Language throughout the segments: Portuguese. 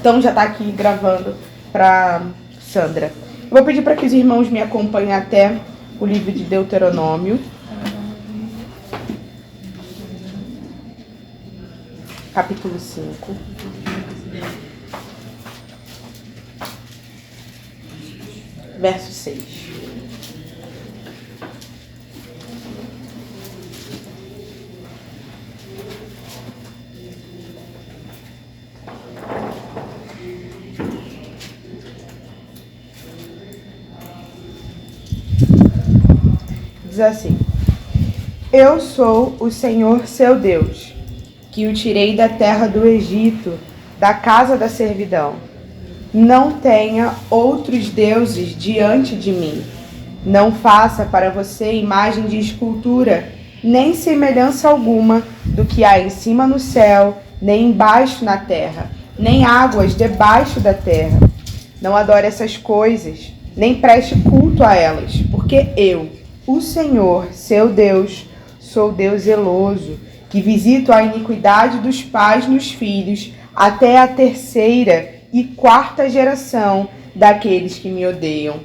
Então já está aqui gravando para Sandra. Eu vou pedir para que os irmãos me acompanhem até o livro de Deuteronômio. Capítulo 5. Verso 6. Diz assim: Eu sou o Senhor seu Deus, que o tirei da terra do Egito, da casa da servidão. Não tenha outros deuses diante de mim. Não faça para você imagem de escultura, nem semelhança alguma do que há em cima no céu, nem embaixo na terra, nem águas debaixo da terra. Não adore essas coisas, nem preste culto a elas, porque eu, o Senhor, seu Deus, sou Deus zeloso, que visito a iniquidade dos pais nos filhos, até a terceira e quarta geração daqueles que me odeiam.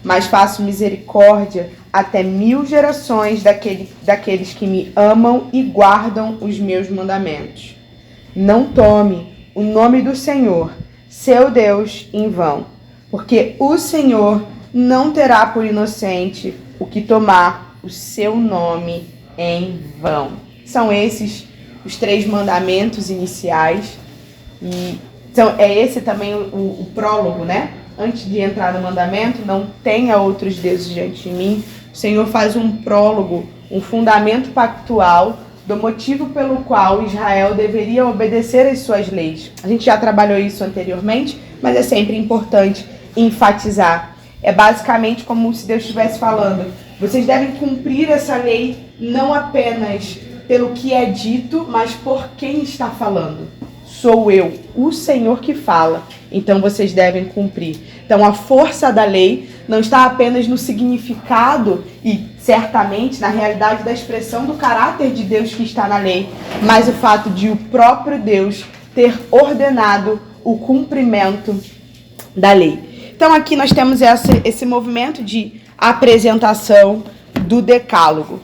Mas faço misericórdia até 1000 gerações daqueles que me amam e guardam os meus mandamentos. Não tome o nome do Senhor, seu Deus, em vão, porque o Senhor não terá por inocente o que tomar o seu nome em vão. São esses os 3 mandamentos iniciais. E então, é esse também o prólogo, né? Antes de entrar no mandamento, não tenha outros deuses diante de mim. O Senhor faz um prólogo, um fundamento pactual do motivo pelo qual Israel deveria obedecer às suas leis. A gente já trabalhou isso anteriormente, mas é sempre importante enfatizar. É basicamente como se Deus estivesse falando: vocês devem cumprir essa lei não apenas pelo que é dito, mas por quem está falando. Sou eu, o Senhor, que fala. Então vocês devem cumprir. Então a força da lei não está apenas no significado e certamente na realidade da expressão do caráter de Deus que está na lei, mas o fato de o próprio Deus ter ordenado o cumprimento da lei. Então aqui nós temos esse movimento de apresentação do Decálogo.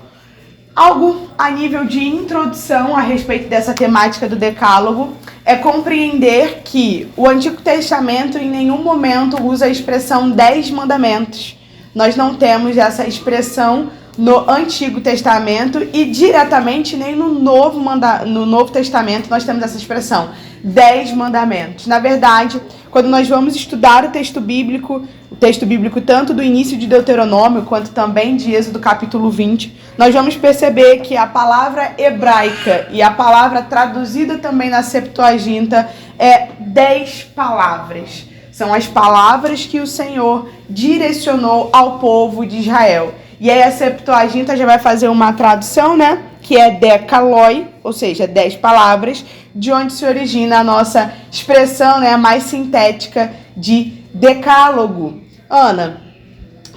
Algo a nível de introdução a respeito dessa temática do Decálogo é compreender que o Antigo Testamento em nenhum momento usa a expressão 10 mandamentos. Nós não temos essa expressão no Antigo Testamento e diretamente nem no Novo Testamento nós temos essa expressão 10 mandamentos. Na verdade, quando nós vamos estudar o texto bíblico tanto do início de Deuteronômio quanto também de Êxodo capítulo 20, nós vamos perceber que a palavra hebraica e a palavra traduzida também na Septuaginta é 10 palavras. São as palavras que o Senhor direcionou ao povo de Israel. E aí a Septuaginta já vai fazer uma tradução, né? Que é decaloi, ou seja, 10 palavras, de onde se origina a nossa expressão, né, mais sintética de decálogo. Ana,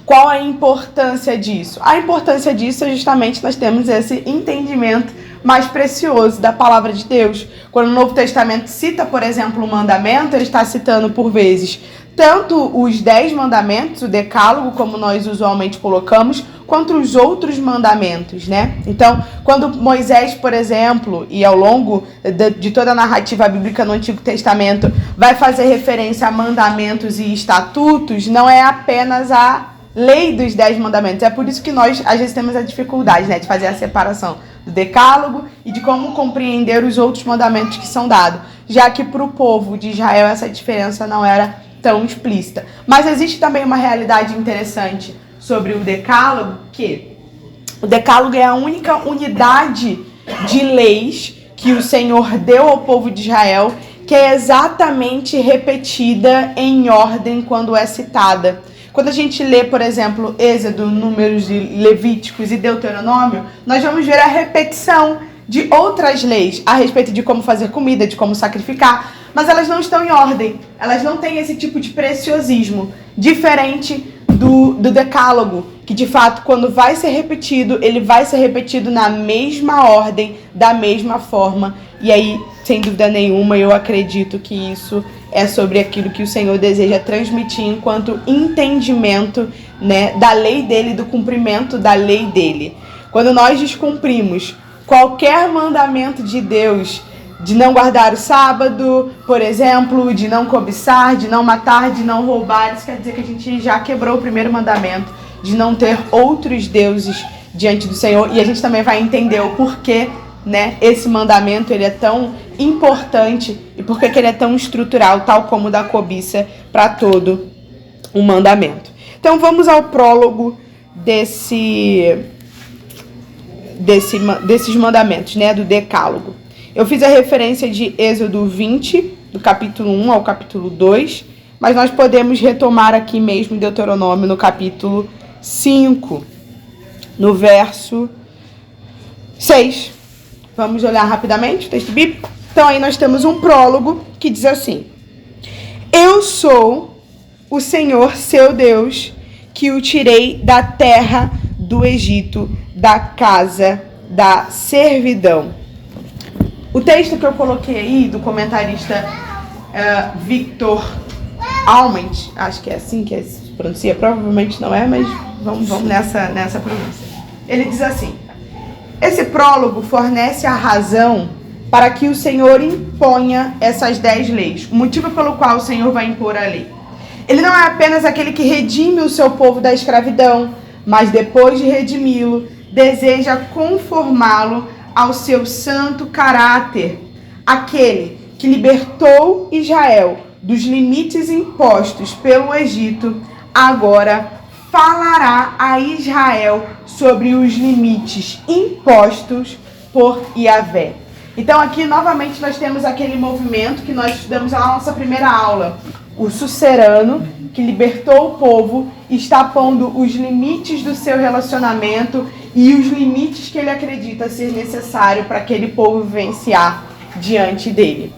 qual a importância disso? A importância disso é justamente nós temos esse entendimento mais precioso da palavra de Deus. Quando o Novo Testamento cita, por exemplo, o mandamento, ele está citando por vezes tanto os 10 mandamentos, o decálogo, como nós usualmente colocamos, quanto os outros mandamentos, né? Então, quando Moisés, por exemplo, e ao longo de toda a narrativa bíblica no Antigo Testamento, vai fazer referência a mandamentos e estatutos, não é apenas a lei dos 10 mandamentos. É por isso que nós, às vezes, temos a dificuldade, né, de fazer a separação do decálogo e de como compreender os outros mandamentos que são dados, já que para o povo de Israel essa diferença não era tão explícita. Mas existe também uma realidade interessante sobre o decálogo, que o decálogo é a única unidade de leis que o Senhor deu ao povo de Israel, que é exatamente repetida em ordem quando é citada. Quando a gente lê, por exemplo, Êxodo, Números, Levíticos e Deuteronômio, nós vamos ver a repetição de outras leis a respeito de como fazer comida, de como sacrificar, mas elas não estão em ordem, elas não têm esse tipo de preciosismo, diferente do decálogo, que de fato quando vai ser repetido, ele vai ser repetido na mesma ordem, da mesma forma, e aí, sem dúvida nenhuma, eu acredito que isso é sobre aquilo que o Senhor deseja transmitir enquanto entendimento, né, da lei dele, do cumprimento da lei dele. Quando nós descumprimos qualquer mandamento de Deus, de não guardar o sábado, por exemplo, de não cobiçar, de não matar, de não roubar, isso quer dizer que a gente já quebrou o primeiro mandamento, de não ter outros deuses diante do Senhor. E a gente também vai entender o porquê, né, esse mandamento ele é tão importante e porquê que ele é tão estrutural, tal como o da cobiça, para todo o mandamento. Então vamos ao prólogo desses mandamentos, né, do Decálogo. Eu fiz a referência de Êxodo 20, do capítulo 1 ao capítulo 2, mas nós podemos retomar aqui mesmo em Deuteronômio, no capítulo 5, no verso 6. Vamos olhar rapidamente o texto bíblico? Então aí nós temos um prólogo que diz assim: Eu sou o Senhor seu Deus, que o tirei da terra do Egito, da casa da servidão. O texto que eu coloquei aí, do comentarista Victor Alment, acho que é assim que se pronuncia, provavelmente não é, mas vamos nessa pronúncia. Ele diz assim: esse prólogo fornece a razão para que o Senhor imponha essas 10 leis, o motivo pelo qual o Senhor vai impor a lei. Ele não é apenas aquele que redime o seu povo da escravidão, mas depois de redimi-lo, deseja conformá-lo ao seu santo caráter, aquele que libertou Israel dos limites impostos pelo Egito, agora falará a Israel sobre os limites impostos por Yahvé. Então aqui novamente nós temos aquele movimento que nós estudamos na nossa primeira aula, o sucerano que libertou o povo, está pondo os limites do seu relacionamento e os limites que ele acredita ser necessário para aquele povo vivenciar diante dele.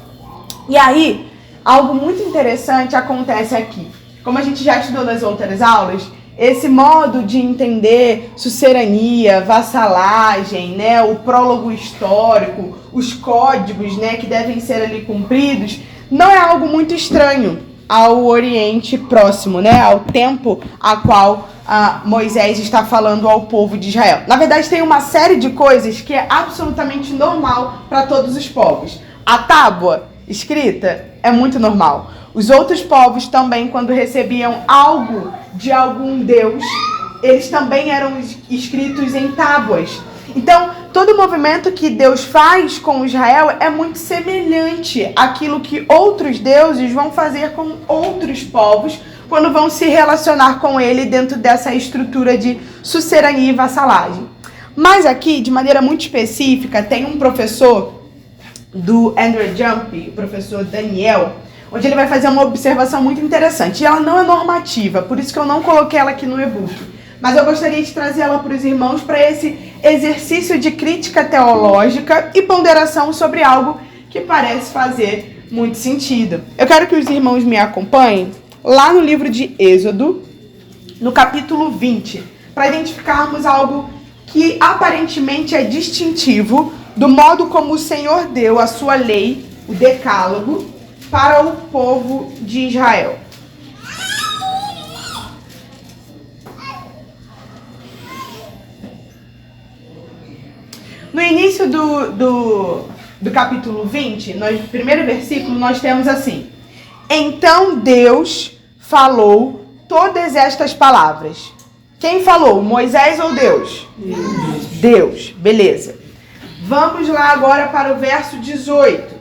E aí, algo muito interessante acontece aqui. Como a gente já estudou nas outras aulas, esse modo de entender sucerania, vassalagem, né, o prólogo histórico, os códigos, né, que devem ser ali cumpridos, não é algo muito estranho ao Oriente Próximo, né, ao tempo a qual Moisés está falando ao povo de Israel. Na verdade, tem uma série de coisas que é absolutamente normal para todos os povos. A tábua escrita é muito normal. Os outros povos também, quando recebiam algo de algum deus, eles também eram escritos em tábuas. Então, todo o movimento que Deus faz com Israel é muito semelhante àquilo que outros deuses vão fazer com outros povos quando vão se relacionar com ele dentro dessa estrutura de sucerania e vassalagem. Mas aqui, de maneira muito específica, tem um professor do Andrew Jump, o professor Daniel, onde ele vai fazer uma observação muito interessante. E ela não é normativa, por isso que eu não coloquei ela aqui no e-book. Mas eu gostaria de trazer ela para os irmãos para esse exercício de crítica teológica e ponderação sobre algo que parece fazer muito sentido. Eu quero que os irmãos me acompanhem lá no livro de Êxodo, no capítulo 20, para identificarmos algo que aparentemente é distintivo do modo como o Senhor deu a sua lei, o Decálogo, para o povo de Israel. No início do capítulo 20, no primeiro versículo, nós temos assim: Então Deus falou todas estas palavras. Quem falou? Moisés ou Deus? Deus, beleza. Vamos lá agora para o verso 18.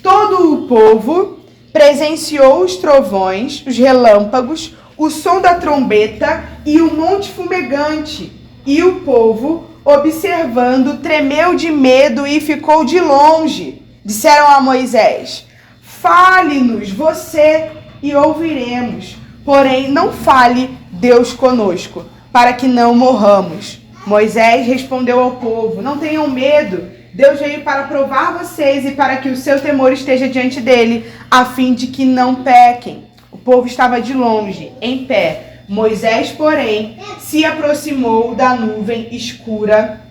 Todo o povo presenciou os trovões, os relâmpagos, o som da trombeta e o monte fumegante. E o povo, observando, tremeu de medo e ficou de longe. Disseram a Moisés: Fale-nos você e ouviremos. Porém, não fale Deus conosco, para que não morramos. Moisés respondeu ao povo: Não tenham medo. Deus veio para provar vocês e para que o seu temor esteja diante dele, a fim de que não pequem. O povo estava de longe, em pé. Moisés, porém, se aproximou da nuvem escura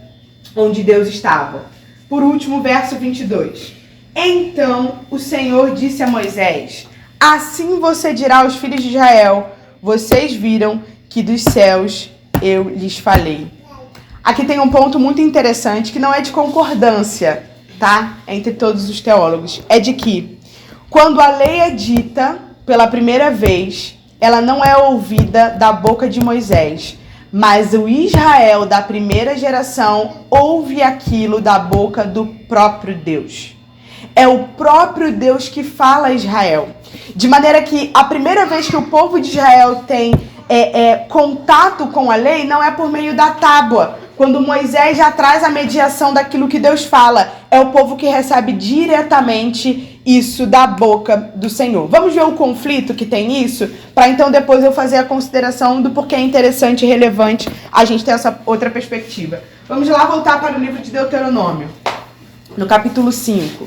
onde Deus estava. Por último, verso 22. Então o Senhor disse a Moisés: assim você dirá aos filhos de Israel: vocês viram que dos céus eu lhes falei. Aqui tem um ponto muito interessante que não é de concordância, tá? Entre todos os teólogos. É de que quando a lei é dita pela primeira vez, ela não é ouvida da boca de Moisés, mas o Israel da primeira geração ouve aquilo da boca do próprio Deus. É o próprio Deus que fala a Israel. De maneira que a primeira vez que o povo de Israel tem contato com a lei não é por meio da tábua. Quando Moisés já traz a mediação daquilo que Deus fala, é o povo que recebe diretamente isso da boca do Senhor. Vamos ver o conflito que tem isso? Para então depois eu fazer a consideração do porquê é interessante e relevante a gente ter essa outra perspectiva. Vamos lá voltar para o livro de Deuteronômio, no capítulo 5.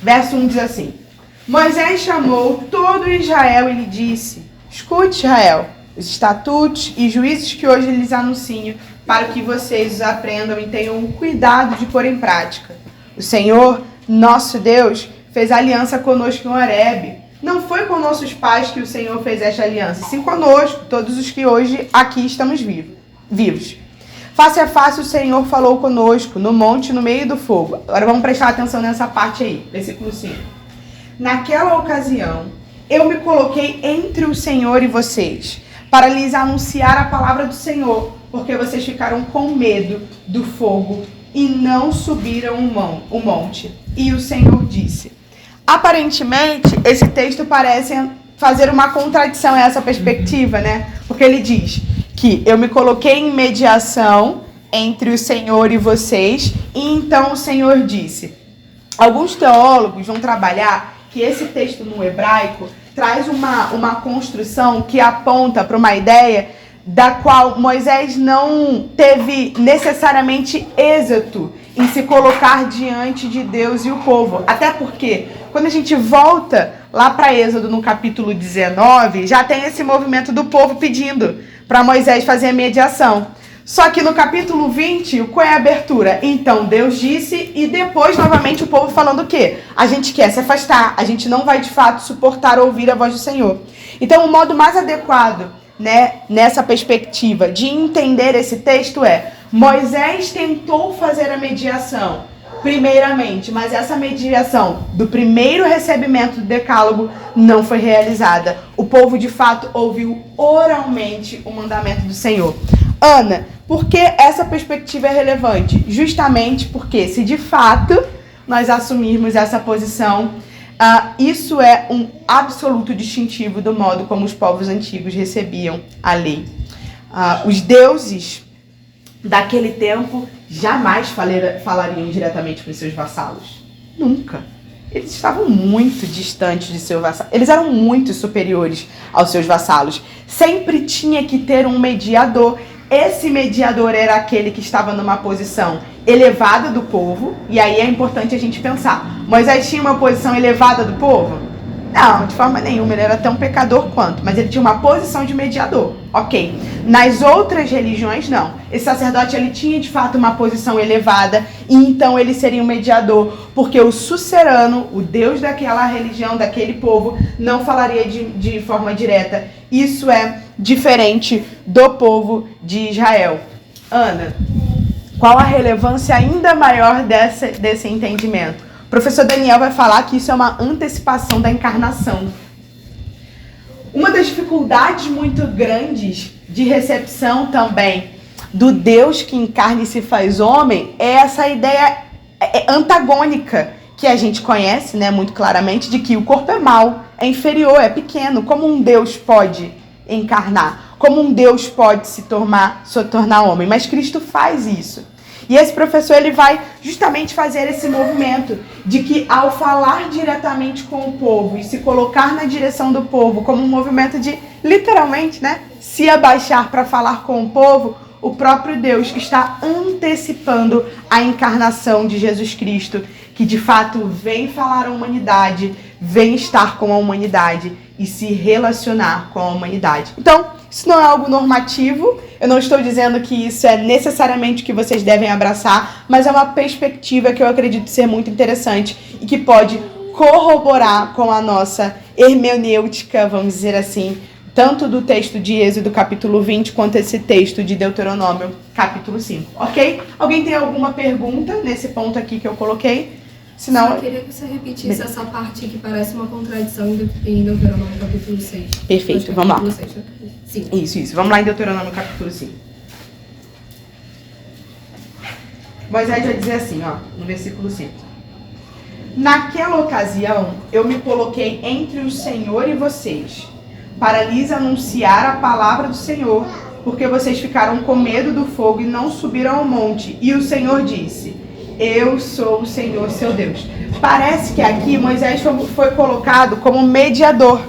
Verso 1 diz assim: Moisés chamou todo Israel e lhe disse: escute, Israel, os estatutos e juízos que hoje lhes anuncio, para que vocês os aprendam e tenham cuidado de pôr em prática. O Senhor, nosso Deus, fez aliança conosco em Horebe. Não foi com nossos pais que o Senhor fez esta aliança, sim conosco, todos os que hoje aqui estamos vivos. Face a face o Senhor falou conosco, no monte, no meio do fogo. Agora vamos prestar atenção nessa parte aí, versículo 5. Naquela ocasião, eu me coloquei entre o Senhor e vocês, para lhes anunciar a palavra do Senhor, porque vocês ficaram com medo do fogo e não subiram o monte. E o Senhor disse. Aparentemente, esse texto parece fazer uma contradição a essa perspectiva, né? Porque ele diz que eu me coloquei em mediação entre o Senhor e vocês, e então o Senhor disse. Alguns teólogos vão trabalhar que esse texto no hebraico traz uma construção que aponta para uma ideia da qual Moisés não teve necessariamente êxito em se colocar diante de Deus e o povo. Até porque, quando a gente volta lá para Êxodo, no capítulo 19, já tem esse movimento do povo pedindo para Moisés fazer a mediação. Só que no capítulo 20, qual é a abertura? Então Deus disse, e depois novamente o povo falando o quê? A gente quer se afastar, a gente não vai de fato suportar ouvir a voz do Senhor. Então o modo mais adequado, né, nessa perspectiva de entender esse texto é: Moisés tentou fazer a mediação primeiramente, mas essa mediação do primeiro recebimento do decálogo não foi realizada. O povo de fato ouviu oralmente o mandamento do Senhor. Ana, por que essa perspectiva é relevante? Justamente porque, se de fato nós assumirmos essa posição, isso é um absoluto distintivo do modo como os povos antigos recebiam a lei. Os deuses daquele tempo jamais falariam diretamente com seus vassalos. Nunca. Eles estavam muito distantes de seus vassalos. Eles eram muito superiores aos seus vassalos. Sempre tinha que ter um mediador. Esse mediador era aquele que estava numa posição elevada do povo. E aí é importante a gente pensar. Moisés tinha uma posição elevada do povo? Não, de forma nenhuma. Ele era tão pecador quanto. Mas ele tinha uma posição de mediador. Ok. Nas outras religiões, não. Esse sacerdote, ele tinha de fato uma posição elevada. E então ele seria um mediador. Porque o sucerano, o Deus daquela religião, daquele povo, não falaria de forma direta. Isso é diferente do povo de Israel. Ana, qual a relevância ainda maior desse entendimento? O professor Daniel vai falar que isso é uma antecipação da encarnação. Uma das dificuldades muito grandes de recepção também do Deus que encarna e se faz homem é essa ideia antagônica que a gente conhece, né, muito claramente, de que o corpo é mau, é inferior, é pequeno. Como um Deus pode encarnar? Como um Deus pode se tornar homem? Mas Cristo faz isso. E esse professor, ele vai justamente fazer esse movimento de que, ao falar diretamente com o povo e se colocar na direção do povo como um movimento de, literalmente, né, se abaixar para falar com o povo, o próprio Deus está antecipando a encarnação de Jesus Cristo, que de fato vem falar à humanidade, vem estar com a humanidade e se relacionar com a humanidade. Então, Isso não é algo normativo, eu não estou dizendo que isso é necessariamente o que vocês devem abraçar, mas é uma perspectiva que eu acredito ser muito interessante e que pode corroborar com a nossa hermenêutica, vamos dizer assim, tanto do texto de Êxodo capítulo 20, quanto esse texto de Deuteronômio capítulo 5, ok? Alguém tem alguma pergunta nesse ponto aqui que eu coloquei? Senão... Eu queria que você repetisse essa parte que parece uma contradição em Deuteronômio capítulo 6. Perfeito, vamos lá. 6, sim. Isso. Vamos lá em Deuteronômio capítulo 5. Moisés vai dizer assim, ó, no versículo 5. Naquela ocasião, eu me coloquei entre o Senhor e vocês, para lhes anunciar a palavra do Senhor, porque vocês ficaram com medo do fogo e não subiram ao monte. E o Senhor disse: eu sou o Senhor, seu Deus. Parece que aqui Moisés foi colocado como mediador,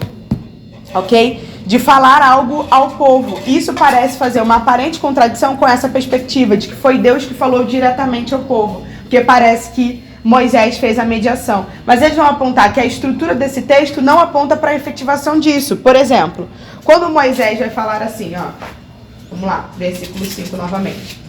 ok? De falar algo ao povo. Isso parece fazer uma aparente contradição com essa perspectiva de que foi Deus que falou diretamente ao povo, porque parece que Moisés fez a mediação. Mas eles vão apontar que a estrutura desse texto não aponta para a efetivação disso. Por exemplo, quando Moisés vai falar assim, ó, vamos lá, versículo 5 novamente.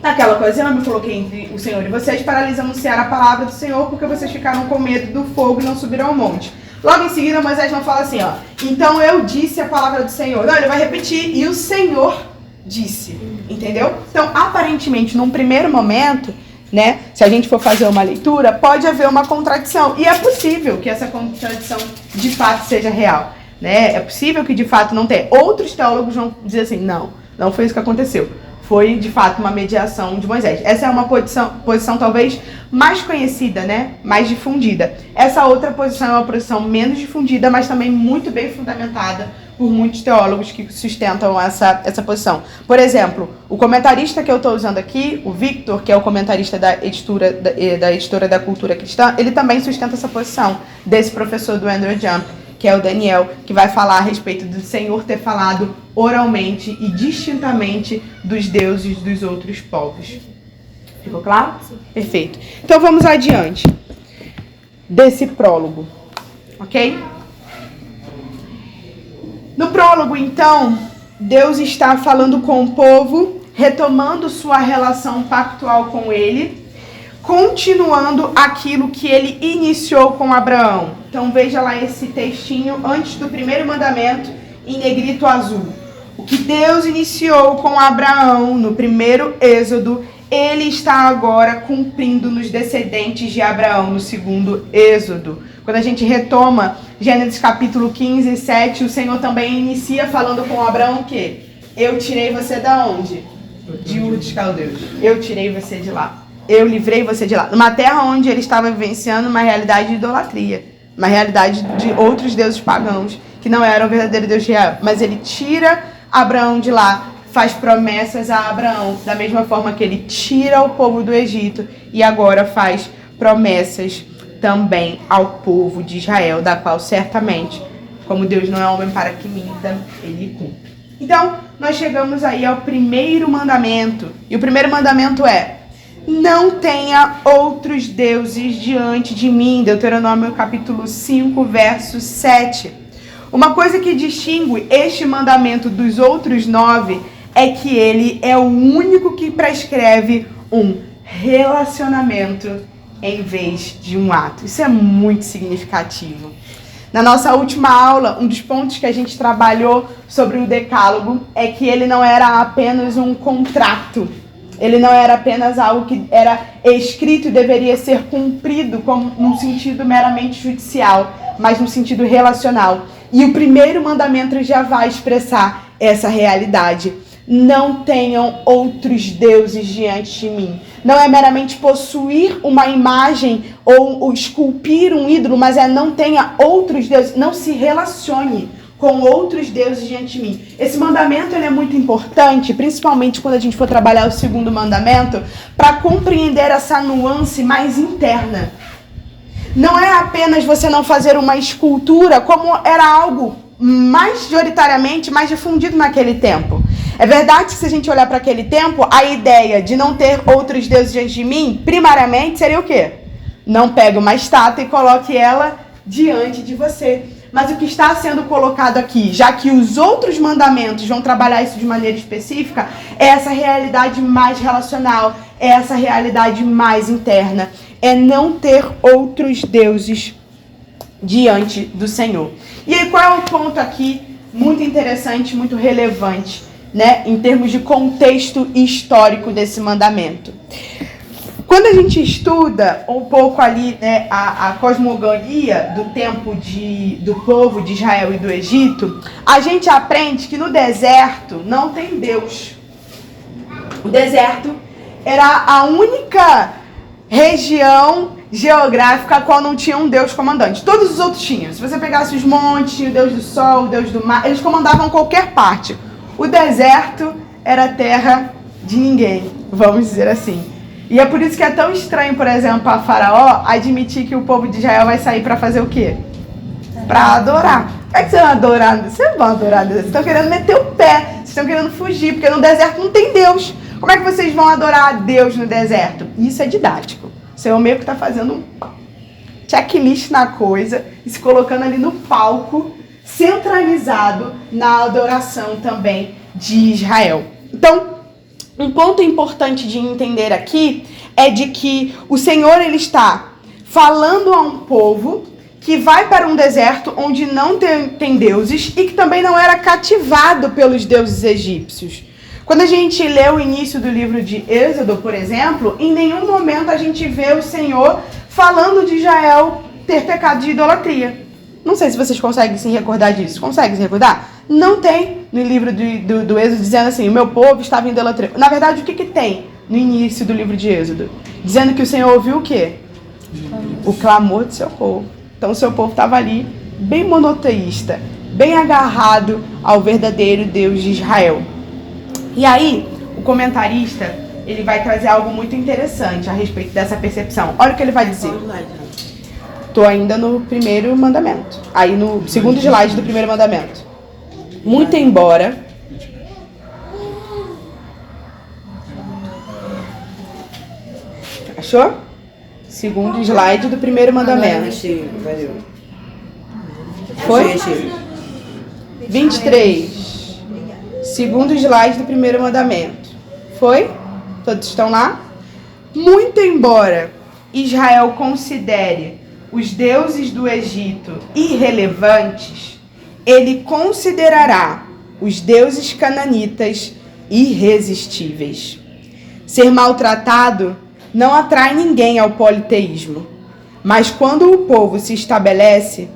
Naquela ocasião eu me coloquei entre o Senhor e vocês para lhes anunciar a palavra do Senhor, porque vocês ficaram com medo do fogo e não subiram ao monte. Logo em seguida Moisés não fala assim, ó, então eu disse a palavra do Senhor. Não, ele vai repetir, e o Senhor disse, entendeu? Então, aparentemente, num primeiro momento, né, se a gente for fazer uma leitura, pode haver uma contradição. E é possível que essa contradição de fato seja real, né? É possível que de fato não tenha. Outros teólogos vão dizer assim, não foi isso que aconteceu. Foi, de fato, uma mediação de Moisés. Essa é uma posição talvez mais conhecida, né? Mais difundida. Essa outra posição é uma posição menos difundida, mas também muito bem fundamentada por muitos teólogos que sustentam essa posição. Por exemplo, o comentarista que eu estou usando aqui, o Victor, que é o comentarista da editora da Cultura Cristã, ele também sustenta essa posição desse professor do Andrew Jump, que é o Daniel, que vai falar a respeito do Senhor ter falado oralmente e distintamente dos deuses dos outros povos. Ficou claro? Sim. Perfeito. Então vamos adiante desse prólogo, ok? No prólogo, então, Deus está falando com o povo, retomando sua relação pactual com ele, continuando aquilo que ele iniciou com Abraão. Então veja lá esse textinho antes do primeiro mandamento, em negrito azul. O que Deus iniciou com Abraão no primeiro Êxodo, ele está agora cumprindo nos descendentes de Abraão no segundo Êxodo. Quando a gente retoma Gênesis capítulo 15, 7, o Senhor também inicia falando com Abraão o quê? Eu tirei você da onde? De Ur dos Caldeus. Eu tirei você de lá. Eu livrei você de lá. Numa terra onde ele estava vivenciando uma realidade de idolatria. Uma realidade de outros deuses pagãos, que não eram o verdadeiro Deus de Israel. Mas ele tira Abraão de lá, faz promessas a Abraão, da mesma forma que ele tira o povo do Egito e agora faz promessas também ao povo de Israel, da qual certamente, como Deus não é homem para que minta, ele cumpre. Então, nós chegamos aí ao primeiro mandamento. E o primeiro mandamento é: não tenha outros deuses diante de mim. Deuteronômio capítulo 5, verso 7. Uma coisa que distingue este mandamento dos outros 9 é que ele é o único que prescreve um relacionamento em vez de um ato. Isso é muito significativo. Na nossa última aula, um dos pontos que a gente trabalhou sobre o Decálogo é que ele não era apenas um contrato. Ele não era apenas algo que era escrito e deveria ser cumprido como num sentido meramente judicial, mas no sentido relacional. E o primeiro mandamento já vai expressar essa realidade. Não tenham outros deuses diante de mim. Não é meramente possuir uma imagem ou esculpir um ídolo, mas é não tenha outros deuses. Não se relacione com outros deuses diante de mim. Esse mandamento ele é muito importante, principalmente quando a gente for trabalhar o segundo mandamento, para compreender essa nuance mais interna. Não é apenas você não fazer uma escultura, como era algo majoritariamente mais difundido naquele tempo. É verdade que se a gente olhar para aquele tempo, a ideia de não ter outros deuses diante de mim, primariamente seria o quê? Não pegue uma estátua e coloque ela diante de você. Mas o que está sendo colocado aqui, já que os outros mandamentos vão trabalhar isso de maneira específica, é essa realidade mais relacional, é essa realidade mais interna. É não ter outros deuses diante do Senhor. E aí, qual é o ponto aqui muito interessante, muito relevante, né, em termos de contexto histórico desse mandamento? Quando a gente estuda um pouco ali, né, a cosmogonia do tempo do povo de Israel e do Egito, a gente aprende que no deserto não tem Deus. O deserto era a única região geográfica a qual não tinha um Deus comandante. Todos os outros tinham. Se você pegasse os montes, tinha o Deus do sol, o Deus do mar, eles comandavam qualquer parte. O deserto era a terra de ninguém, vamos dizer assim. E é por isso que é tão estranho, por exemplo, a Faraó admitir que o povo de Israel vai sair para fazer o quê? Para adorar. Como é que vocês vão adorar? Vocês vão adorar Deus. Vocês estão querendo meter o pé, vocês estão querendo fugir, porque no deserto não tem Deus. Como é que vocês vão adorar a Deus no deserto? Isso é didático. O Senhor meio que está fazendo um checklist na coisa e se colocando ali no palco, centralizado na adoração também de Israel. Então, um ponto importante de entender aqui é de que o Senhor ele está falando a um povo que vai para um deserto onde não tem deuses e que também não era cativado pelos deuses egípcios. Quando a gente lê o início do livro de Êxodo, por exemplo, em nenhum momento a gente vê o Senhor falando de Israel ter pecado de idolatria. Não sei se vocês conseguem se recordar disso. Conseguem se recordar? Não tem no livro do Êxodo dizendo assim, o meu povo estava em idolatria. Na verdade, o que tem no início do livro de Êxodo? Dizendo que o Senhor ouviu o quê? O clamor do seu povo. Então o seu povo estava ali, bem monoteísta, bem agarrado ao verdadeiro Deus de Israel. E aí, o comentarista, ele vai trazer algo muito interessante a respeito dessa percepção. Olha o que ele vai dizer. Estou ainda no primeiro mandamento. Aí no segundo slide do primeiro mandamento. Muito embora... Achou? Segundo slide do primeiro mandamento. Foi? 23. Segundo slide do primeiro mandamento. Foi? Todos estão lá? Muito embora Israel considere os deuses do Egito irrelevantes, ele considerará os deuses cananitas irresistíveis. Ser maltratado não atrai ninguém ao politeísmo, mas quando o povo se estabelece,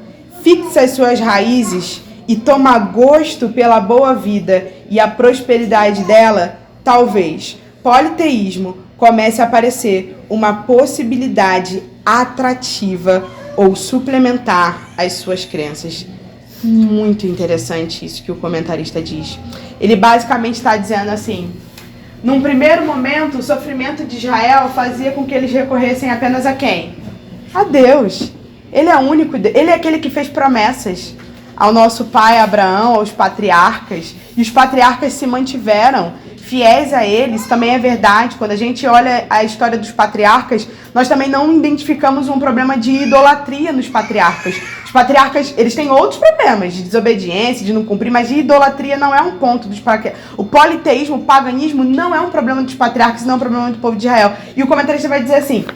fixa as suas raízes e toma gosto pela boa vida e a prosperidade dela, talvez politeísmo comece a aparecer uma possibilidade atrativa ou suplementar às suas crenças. Muito interessante isso que o comentarista diz. Ele basicamente está dizendo assim, num primeiro momento, o sofrimento de Israel fazia com que eles recorressem apenas a quem? A Deus. Ele é único, ele é aquele que fez promessas ao nosso pai Abraão, aos patriarcas, e os patriarcas se mantiveram fiéis a eles. Também é verdade, quando a gente olha a história dos patriarcas, nós também não identificamos um problema de idolatria nos patriarcas. Os patriarcas, eles têm outros problemas de desobediência, de não cumprir, mas de idolatria não é um ponto dos patriarcas. O politeísmo, o paganismo não é um problema dos patriarcas, não é um problema do povo de Israel. E o comentarista vai dizer assim,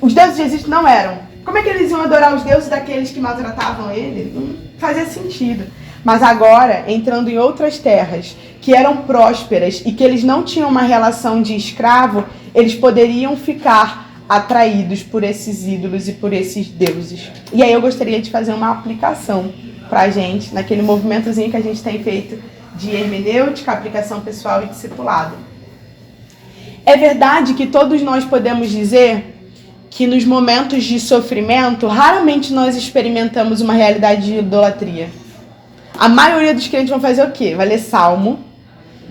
os deuses de Egito não eram. Como é que eles iam adorar os deuses daqueles que maltratavam ele? Não fazia sentido. Mas agora, entrando em outras terras que eram prósperas e que eles não tinham uma relação de escravo, eles poderiam ficar atraídos por esses ídolos e por esses deuses. E aí eu gostaria de fazer uma aplicação pra gente, naquele movimentozinho que a gente tem feito de hermenêutica, aplicação pessoal e discipulado. É verdade que todos nós podemos dizer que nos momentos de sofrimento, raramente nós experimentamos uma realidade de idolatria. A maioria dos crentes vão fazer o quê? Vai ler salmo,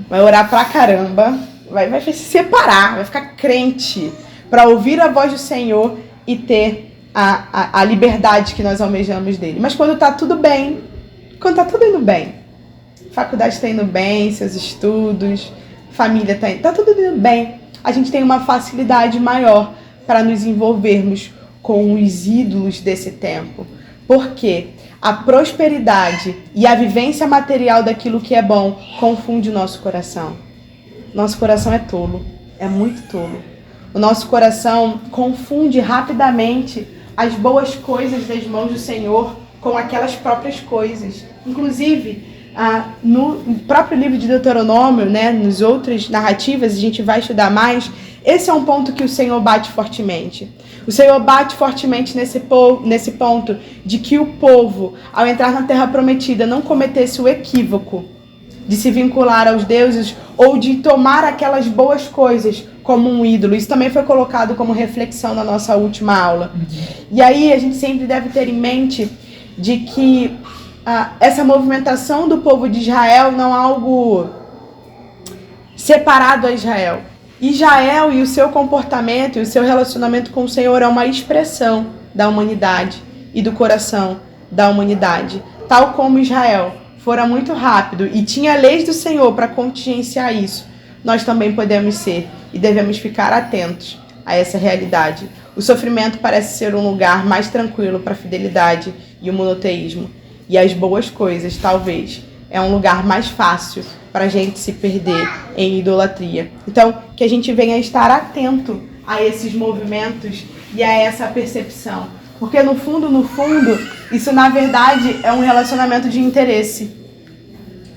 vai orar pra caramba, vai se separar, vai ficar crente para ouvir a voz do Senhor e ter a liberdade que nós almejamos dele. Mas quando tá tudo bem, quando tá tudo indo bem, faculdade tá indo bem, seus estudos, família tá tudo indo bem, a gente tem uma facilidade maior para nos envolvermos com os ídolos desse tempo. Porque a prosperidade e a vivência material daquilo que é bom confunde o nosso coração. Nosso coração é tolo, é muito tolo. O nosso coração confunde rapidamente as boas coisas das mãos do Senhor com aquelas próprias coisas. Inclusive, no próprio livro de Deuteronômio, né, nas outras narrativas, a gente vai estudar mais. Esse é um ponto que o Senhor bate fortemente. O Senhor bate fortemente nesse ponto de que o povo, ao entrar na Terra Prometida, não cometesse o equívoco de se vincular aos deuses ou de tomar aquelas boas coisas como um ídolo. Isso também foi colocado como reflexão na nossa última aula. E aí a gente sempre deve ter em mente de que essa movimentação do povo de Israel não é algo separado a Israel. Israel e o seu comportamento e o seu relacionamento com o Senhor é uma expressão da humanidade e do coração da humanidade. Tal como Israel fora muito rápido e tinha leis do Senhor para contingenciar isso, nós também podemos ser e devemos ficar atentos a essa realidade. O sofrimento parece ser um lugar mais tranquilo para a fidelidade e o monoteísmo. E as boas coisas, talvez, é um lugar mais fácil para a gente se perder em idolatria. Então, que a gente venha estar atento a esses movimentos e a essa percepção. Porque no fundo, isso na verdade é um relacionamento de interesse.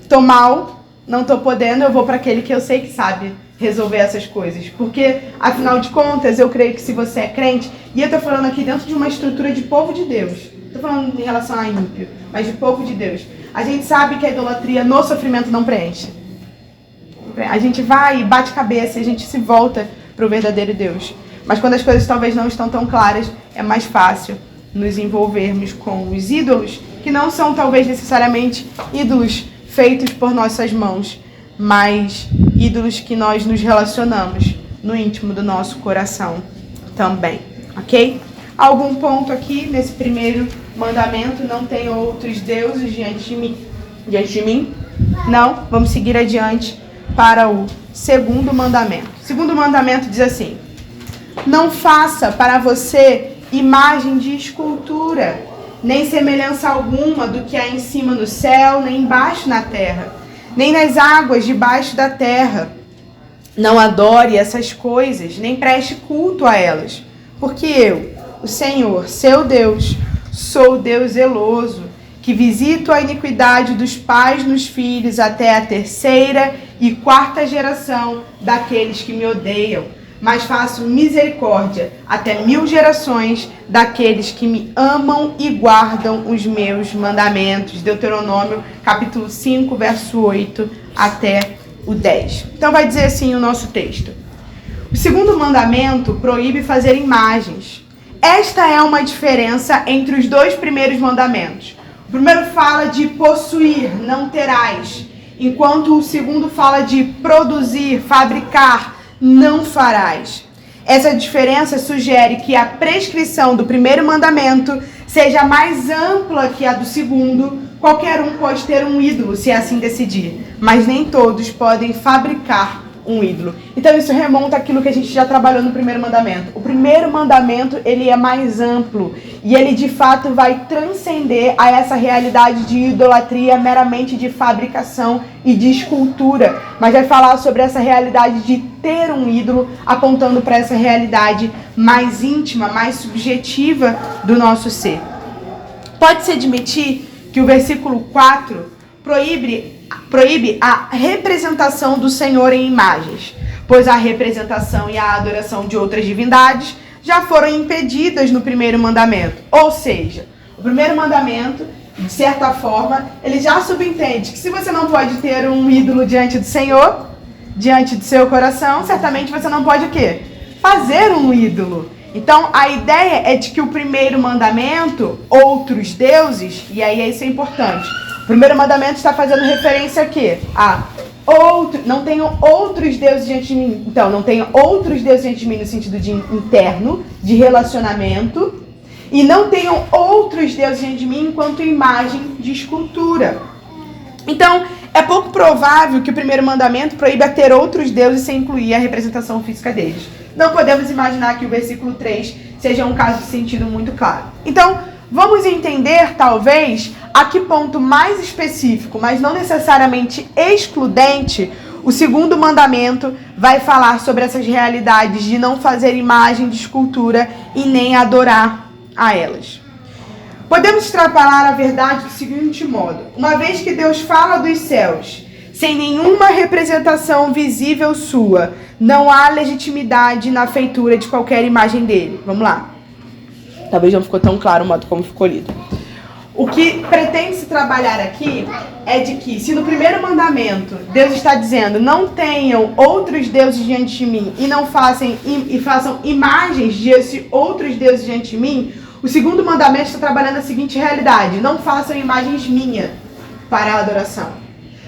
Tô mal, não tô podendo, eu vou para aquele que eu sei que sabe resolver essas coisas. Porque, afinal de contas, eu creio que se você é crente, e eu tô falando aqui dentro de uma estrutura de povo de Deus, tô falando em relação a ímpio, mas de povo de Deus, a gente sabe que a idolatria no sofrimento não preenche. A gente vai e bate cabeça e a gente se volta para o verdadeiro Deus. Mas quando as coisas talvez não estão tão claras, é mais fácil nos envolvermos com os ídolos, que não são talvez necessariamente ídolos feitos por nossas mãos, mas ídolos que nós nos relacionamos no íntimo do nosso coração também, ok? Algum ponto aqui nesse primeiro mandamento? Não tem outros deuses diante de mim? Não? Vamos seguir adiante para o segundo mandamento. O segundo mandamento diz assim: não faça para você imagem de escultura, nem semelhança alguma do que há em cima no céu, nem embaixo na terra, nem nas águas debaixo da terra. Não adore essas coisas, nem preste culto a elas, porque eu, o Senhor, seu Deus, sou Deus zeloso, que visito a iniquidade dos pais nos filhos até a 3ª e 4ª geração daqueles que me odeiam, mas faço misericórdia até 1000 gerações daqueles que me amam e guardam os meus mandamentos. Deuteronômio, capítulo 5, verso 8 até o 10. Então vai dizer assim o nosso texto: o segundo mandamento proíbe fazer imagens. Esta é uma diferença entre os dois primeiros mandamentos. O primeiro fala de possuir, não terás, enquanto o segundo fala de produzir, fabricar, não farás. Essa diferença sugere que a prescrição do primeiro mandamento seja mais ampla que a do segundo. Qualquer um pode ter um ídolo, se assim decidir, mas nem todos podem fabricar um ídolo. Então isso remonta àquilo que a gente já trabalhou no primeiro mandamento. O primeiro mandamento, ele é mais amplo e ele de fato vai transcender a essa realidade de idolatria meramente de fabricação e de escultura, mas vai falar sobre essa realidade de ter um ídolo, apontando para essa realidade mais íntima, mais subjetiva do nosso ser. Pode-se admitir que o versículo 4 proíbe a representação do Senhor em imagens, pois a representação e a adoração de outras divindades já foram impedidas no primeiro mandamento. Ou seja, o primeiro mandamento, de certa forma, ele já subentende que se você não pode ter um ídolo diante do Senhor, diante do seu coração, certamente você não pode o quê? Fazer um ídolo. Então, a ideia é de que o primeiro mandamento, outros deuses, e aí isso é importante, o primeiro mandamento está fazendo referência a quê? Não tenham outros deuses diante de mim. Então, não tenham outros deuses diante de mim no sentido de interno, de relacionamento. E não tenham outros deuses diante de mim enquanto imagem de escultura. Então, é pouco provável que o primeiro mandamento proíba ter outros deuses sem incluir a representação física deles. Não podemos imaginar que o versículo 3 seja um caso de sentido muito claro. Então, Vamos entender, talvez, a que ponto mais específico, mas não necessariamente excludente, o segundo mandamento vai falar sobre essas realidades de não fazer imagem de escultura e nem adorar a elas. Podemos extrapolar a verdade do seguinte modo: uma vez que Deus fala dos céus, sem nenhuma representação visível sua, não há legitimidade na feitura de qualquer imagem dele. Vamos lá. Talvez não ficou tão claro o modo como ficou lido. O que pretende se trabalhar aqui é de que, se no primeiro mandamento Deus está dizendo não tenham outros deuses diante de mim e não façam imagens de outros deuses diante de mim, o segundo mandamento está trabalhando a seguinte realidade: não façam imagens minhas para a adoração.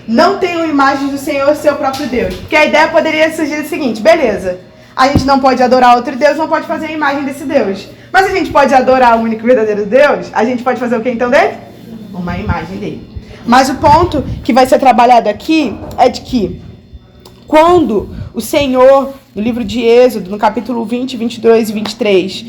Não tenham imagens do Senhor, seu próprio Deus. Porque a ideia poderia surgir o seguinte: beleza, a gente não pode adorar outro Deus, não pode fazer a imagem desse Deus. Mas a gente pode adorar o único verdadeiro Deus? A gente pode fazer o que então dele? Uma imagem dele. Mas o ponto que vai ser trabalhado aqui é de que quando o Senhor, no livro de Êxodo, no capítulo 20, 22 e 23,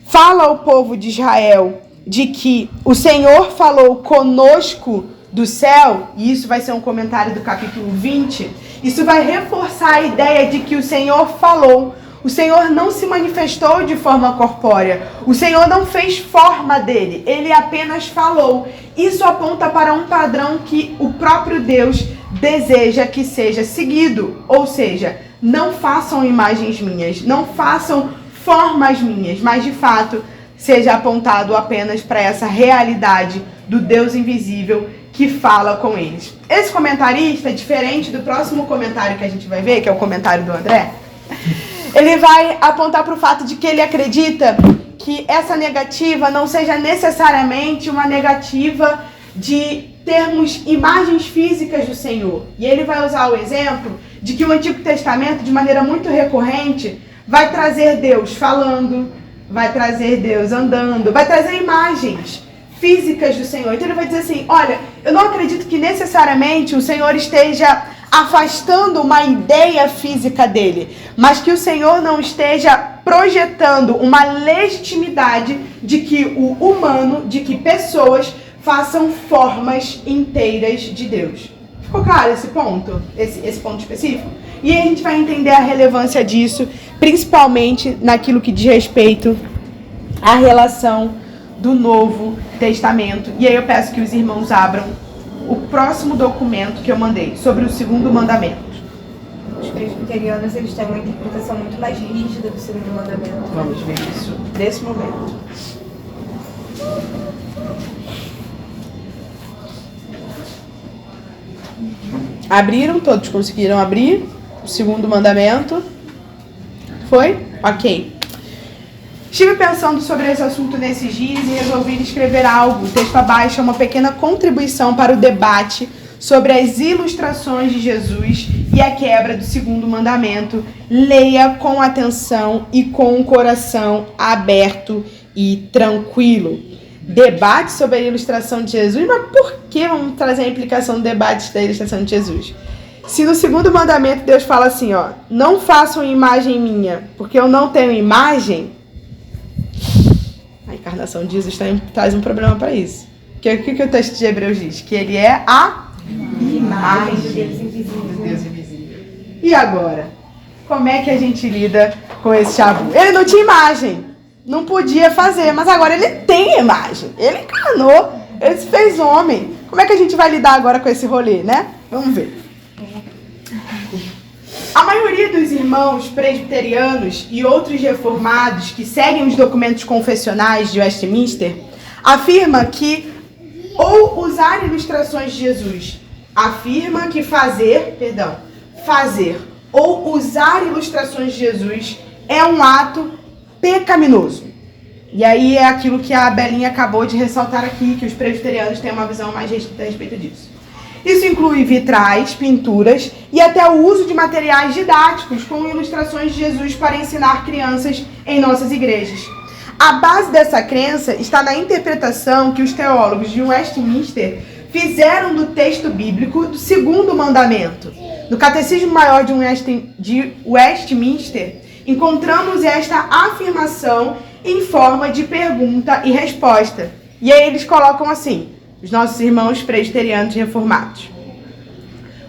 fala ao povo de Israel de que o Senhor falou conosco do céu, e isso vai ser um comentário do capítulo 20, isso vai reforçar a ideia de que o Senhor falou. O Senhor não se manifestou de forma corpórea. O Senhor não fez forma dele. Ele apenas falou. Isso aponta para um padrão que o próprio Deus deseja que seja seguido. Ou seja, não façam imagens minhas, não façam formas minhas, mas de fato seja apontado apenas para essa realidade do Deus invisível que fala com eles. Esse comentarista, diferente do próximo comentário que a gente vai ver, que é o comentário do André, ele vai apontar para o fato de que ele acredita que essa negativa não seja necessariamente uma negativa de termos imagens físicas do Senhor. E ele vai usar o exemplo de que o Antigo Testamento, de maneira muito recorrente, vai trazer Deus falando, vai trazer Deus andando, vai trazer imagens físicas do Senhor. Então ele vai dizer assim: olha, eu não acredito que necessariamente o Senhor esteja afastando uma ideia física dele, mas que o Senhor não esteja projetando uma legitimidade de que o humano, de que pessoas façam formas inteiras de Deus. Ficou claro esse ponto? Esse ponto específico? E aí a gente vai entender a relevância disso, principalmente naquilo que diz respeito à relação do Novo Testamento. E aí eu peço que os irmãos abram o próximo documento que eu mandei, sobre o segundo mandamento. Os presbiterianos, eles têm uma interpretação muito mais rígida do segundo mandamento. Vamos ver isso nesse momento. Abriram? Todos conseguiram abrir o segundo mandamento? Foi? Ok. Estive pensando sobre esse assunto nesses dias e resolvi escrever algo. O texto abaixo é uma pequena contribuição para o debate sobre as ilustrações de Jesus e a quebra do segundo mandamento. Leia com atenção e com o coração aberto e tranquilo. Debate sobre a ilustração de Jesus? Mas por que vamos trazer a implicação do debate da ilustração de Jesus? Se no segundo mandamento Deus fala assim, ó, não façam imagem minha, porque eu não tenho imagem, a encarnação de Jesus traz um problema para isso. O que o texto de Hebreus diz? Que ele é a imagem do Deus invisível. E agora? Como é que a gente lida com esse chabu? Ele não tinha imagem, não podia fazer, mas agora ele tem imagem. Ele encarnou, ele se fez homem. Como é que a gente vai lidar agora com esse rolê, né? Vamos ver. A maioria dos irmãos presbiterianos e outros reformados que seguem os documentos confessionais de Westminster afirma que, ou usar ilustrações de Jesus, afirma que fazer ou usar ilustrações de Jesus é um ato pecaminoso. E aí é aquilo que a Belinha acabou de ressaltar aqui, que os presbiterianos têm uma visão mais restrita a respeito disso. Isso inclui vitrais, pinturas e até o uso de materiais didáticos com ilustrações de Jesus para ensinar crianças em nossas igrejas. A base dessa crença está na interpretação que os teólogos de Westminster fizeram do texto bíblico do segundo mandamento. No Catecismo Maior de Westminster, encontramos esta afirmação em forma de pergunta e resposta. E aí eles colocam assim, os nossos irmãos presbiterianos reformados.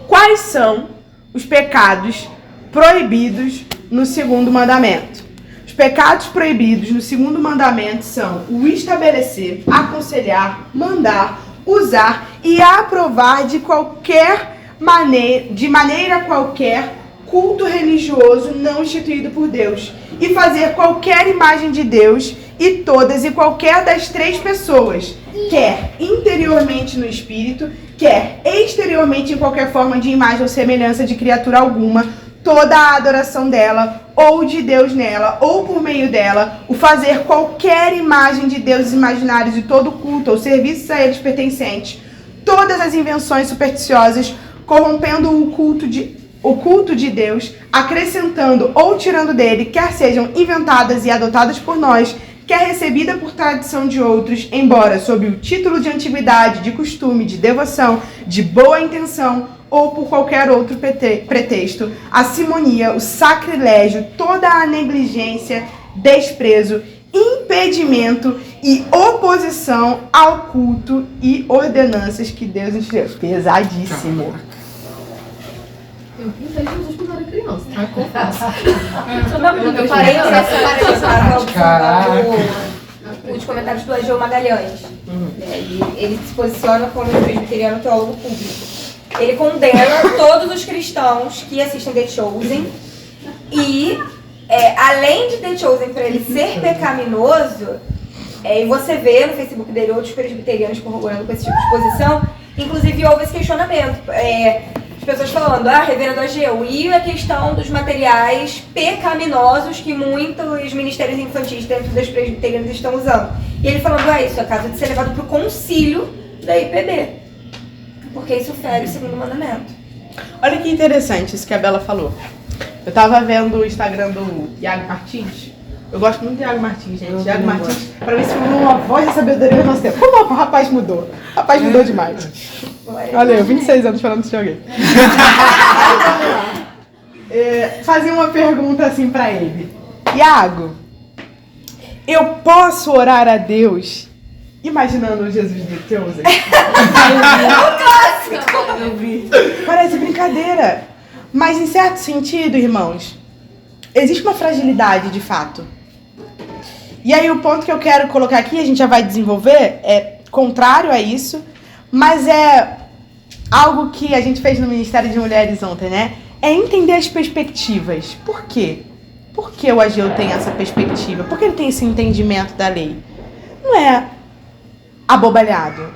Quais são os pecados proibidos no segundo mandamento? Os pecados proibidos no segundo mandamento são o estabelecer, aconselhar, mandar, usar e aprovar de maneira qualquer culto religioso não instituído por Deus e fazer qualquer imagem de Deus e todas e qualquer das três pessoas, quer interiormente no espírito, quer exteriormente em qualquer forma de imagem ou semelhança de criatura alguma, toda a adoração dela, ou de Deus nela, ou por meio dela, o fazer qualquer imagem de deuses imaginários e todo culto ou serviços a eles pertencentes, todas as invenções supersticiosas, corrompendo o culto de Deus, acrescentando ou tirando dele, quer sejam inventadas e adotadas por nós, quer recebida por tradição de outros, embora sob o título de antiguidade, de costume, de devoção, de boa intenção, ou por qualquer outro pretexto, a simonia, o sacrilégio, toda a negligência, desprezo, impedimento e oposição ao culto e ordenanças que Deus instituiu. Pesadíssimo. Eu pintei Jesus quando era criança, tá? Confesso. Eu parei para observar os comentários do Ageu Magalhães. Ele se posiciona como presbiteriano teólogo público. Ele condena todos os cristãos que assistem The Chosen e, além de The Chosen para ele ser pecaminoso, e você vê no Facebook dele outros presbiterianos corroborando com esse tipo de posição, inclusive houve esse questionamento. As pessoas falando, reverendo Ageu, e a questão dos materiais pecaminosos que muitos ministérios infantis dentro das presbiterianas estão usando. E ele falando, isso é caso de ser levado para o concílio da IPB. Porque isso fere o segundo mandamento. Olha que interessante isso que a Bela falou. Eu tava vendo o Instagram do Iago Martins. Eu gosto muito do Iago Martins, gente. Iago Martins, pra mim, se formou uma voz de sabedoria no nosso tempo. Como o rapaz mudou? O rapaz mudou demais. Olha, eu 26 anos falando de alguém. Fazia uma pergunta assim pra ele. Iago, eu posso orar a Deus imaginando o Jesus do Chosen? Parece brincadeira. Mas em certo sentido, irmãos, existe uma fragilidade de fato. E aí o ponto que eu quero colocar aqui, a gente já vai desenvolver, é contrário a isso, mas é algo que a gente fez no Ministério de Mulheres ontem, né? É entender as perspectivas. Por quê? Por que o Ageu tem essa perspectiva? Por que ele tem esse entendimento da lei? Não é abobalhado.